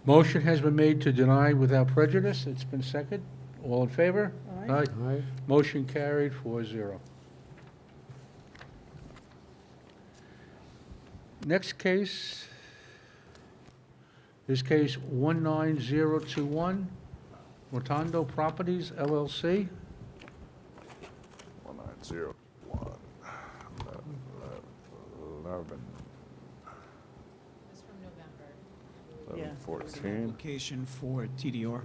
Motion has been made to deny without prejudice. It's been seconded. All in favor? Aye. Motion carried 4-0. Next case is case 19021, Rotondo Properties LLC. 1901. 11. It's from November. 11/14. Application for TDR.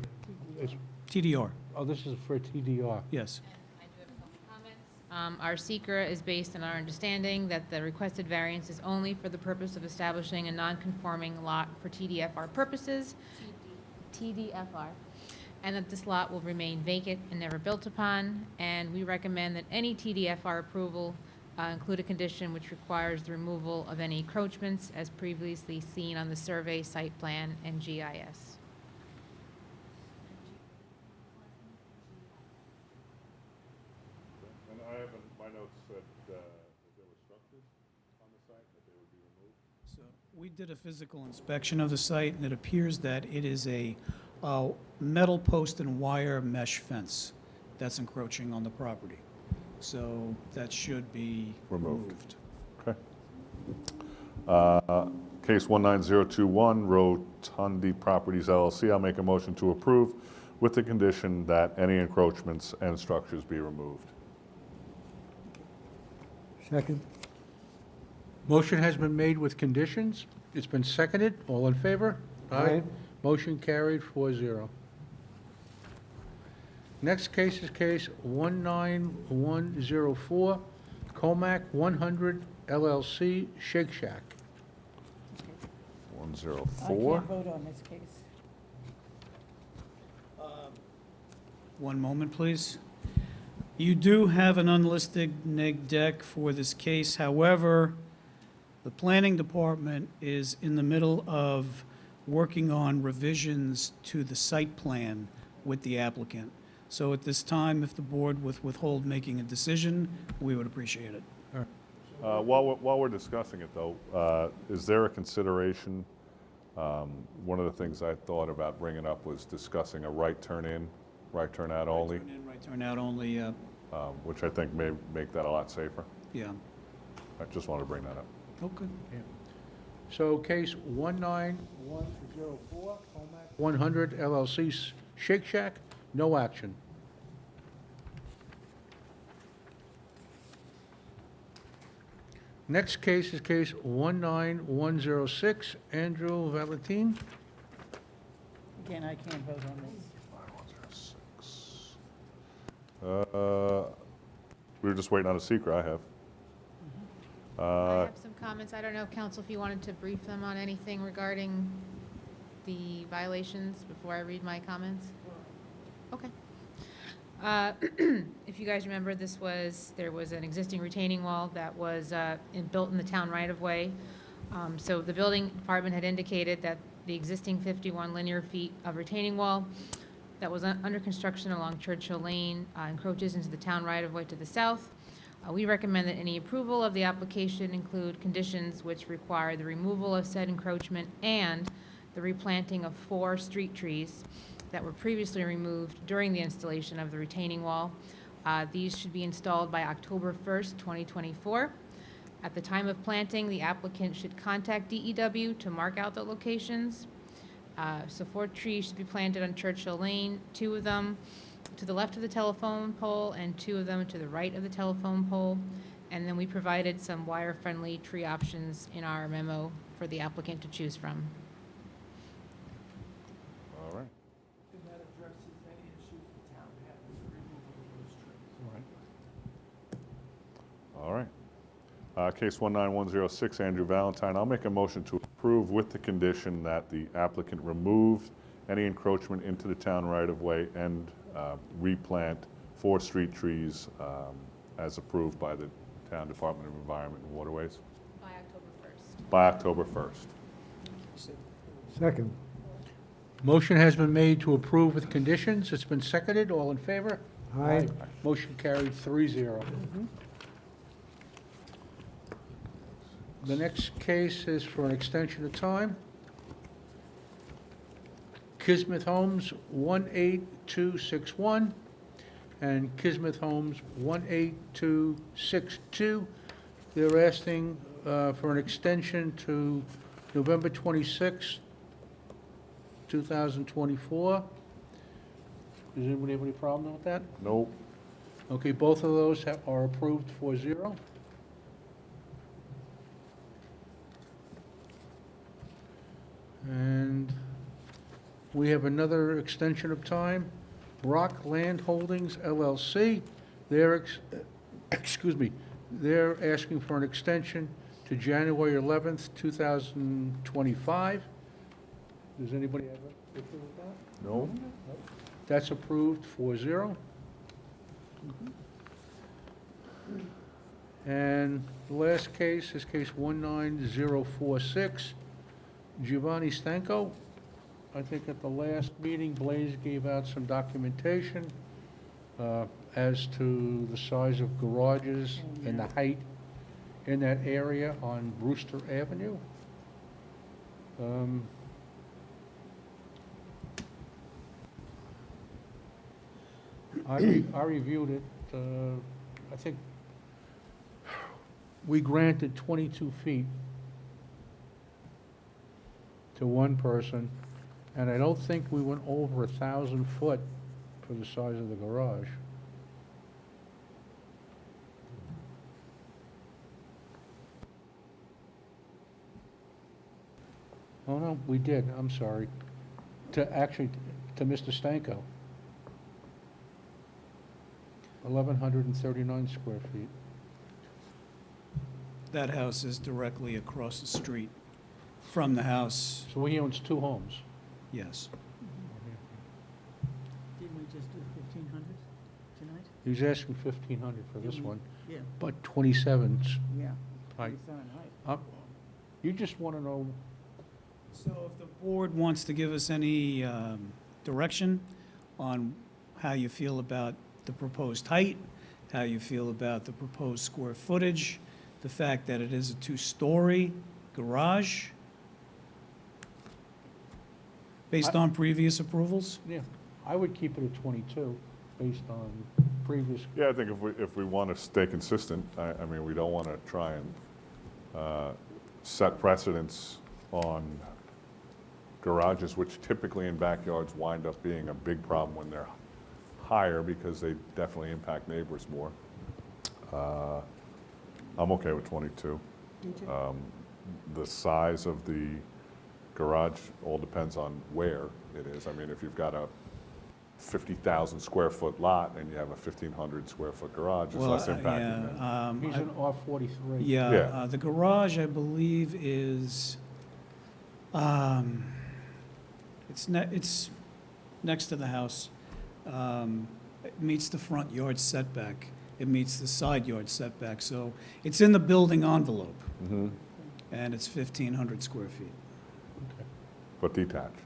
It's- TDR, Oh, this is for TDR. yes. I do have a couple comments. Our seeker is based on our understanding that the requested variance is only for the purpose of establishing a non-conforming lot for TDFR purposes. TDFR. And that this lot will remain vacant and never built upon. And we recommend that any TDFR approval include a condition which requires the removal of any encroachments as previously seen on the survey, site plan, and GIS. And I have, my notes said that there were structures on the site, that they would be removed. So we did a physical inspection of the site, and it appears that it is a metal post and wire mesh fence that's encroaching on the property. So that should be Removed. removed. Okay. Case 19021, Rotundi Properties LLC. I'll make a motion to approve with the condition that any encroachments and structures be removed. Second. Motion has been made with conditions. It's been seconded. All in favor? Aye. Motion carried 4-0. Next case is case 19104, Comac 100 LLC, Shake Shack. 104. vote on this case. One moment, please. You do have an unlisted neg deck for this case. However, the planning department is in the middle of working on revisions to the site plan with the applicant. So at this time, if the board would withhold making a decision, we would appreciate it. While we're discussing it, though, is there a consideration? One of the things I thought about bringing up was discussing a right turn in, right turn out only, Turn in, right turn out only, which I think may make that a lot safer. yeah. I just wanted to bring that up. Okay. So case 19104, Comac 100 LLC, Shake Shack, no action. Next case is case 19106, Andrew Valentin. Again, I can't vote on this. 19106. We were just waiting on a secret, I have. I have some comments. I don't know, council, if you wanted to brief them on anything regarding the violations before I read my comments? Okay. If you guys remember, there was an existing retaining wall that was built in the town right-of-way. So the building department had indicated that the existing 51 linear feet of retaining wall that was under construction along Churchill Lane encroaches into the town right-of-way to the south. We recommend that any approval of the application include conditions which require the removal of said encroachment and the replanting of 4 street trees that were previously removed during the installation of the retaining wall. These should be installed by October 1st, 2024. At the time of planting, the applicant should contact DEW to mark out the locations. So 4 trees should be planted on Churchill Lane, 2 of them to the left of the telephone pole and 2 of them to the right of the telephone pole. And then we provided some wire-friendly tree options in our memo for the applicant to choose from. All right. That addresses any issues the town had with removal of those trees. All right. Case 19106, Andrew Valentine. I'll make a motion to approve with the condition that the applicant remove any encroachment into the town right-of-way and replant 4 street trees as approved by the Town Department of Environment and Waterways By October 1st. by October 1st. Second. Motion has been made to approve with conditions. It's been seconded. All in favor? Aye. Motion carried 3-0. The next case is for an extension of time. Kismet Homes 18261 and Kismet Homes 18262. They're asking for an extension to November 26, 2024. Does anybody have any problem with that? Nope. Okay, both of those are approved 4-0. And we have another extension of time. Rock Land Holdings LLC, excuse me, they're asking for an extension to January 11th, 2025. Does anybody have an issue with that? No? That's approved 4-0. And the last case is case 19046, Giovanni Stanco. I think at the last meeting, Blaze gave out some documentation as to the size of garages and the height in that area on Brewster Avenue. I reviewed it. I think we granted 22 feet to one person, and I don't think we went over 1,000 foot for the size of the garage. Oh, no, we did, I'm sorry. To Mr. Stanko. 1,139 square feet. That house is directly across the street from the house, So he owns two homes. yes. Didn't we just do 1,500 tonight? He's asking 1,500 for this Mhm. one, Yeah, but 27's yeah. height. It's on height. You just want to know, So if the board wants to give us any direction on how you feel about the proposed height, how you feel about the proposed square footage, the fact that it is a two-story garage, based on previous approvals? yeah, I would keep it at 22, based on previous, Yeah, I think if we want to stay consistent, I mean, we don't want to try and set precedents on garages, which typically in backyards wind up being a big problem when they're higher because they definitely impact neighbors more. I'm okay with 22. Me too. The size of the garage all depends on where it is. I mean, if you've got a 50,000 square foot lot and you have a 1,500 square foot garage, it's Well, less impacting. yeah, he's I- an R43. Yeah, Yeah. the garage, I believe, is, it's next to the house. It meets the front yard setback. It meets the side yard setback, so it's in the building envelope, Mhm. and it's 1,500 square feet, But detached.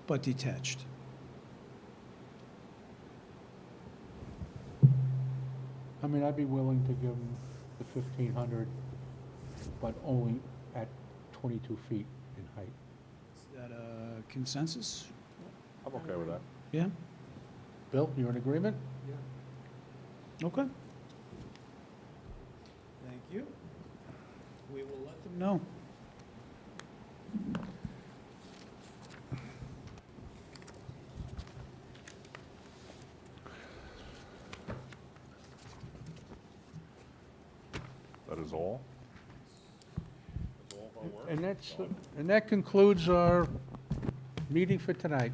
but detached. I mean, I'd be willing to give him the 1,500, but only at 22 feet in height. Is that a consensus? I'm okay with that. Yeah? Bill, you're in agreement? Okay. Thank you. We will let them know. That is all? That's all of our work? And that concludes our meeting for tonight.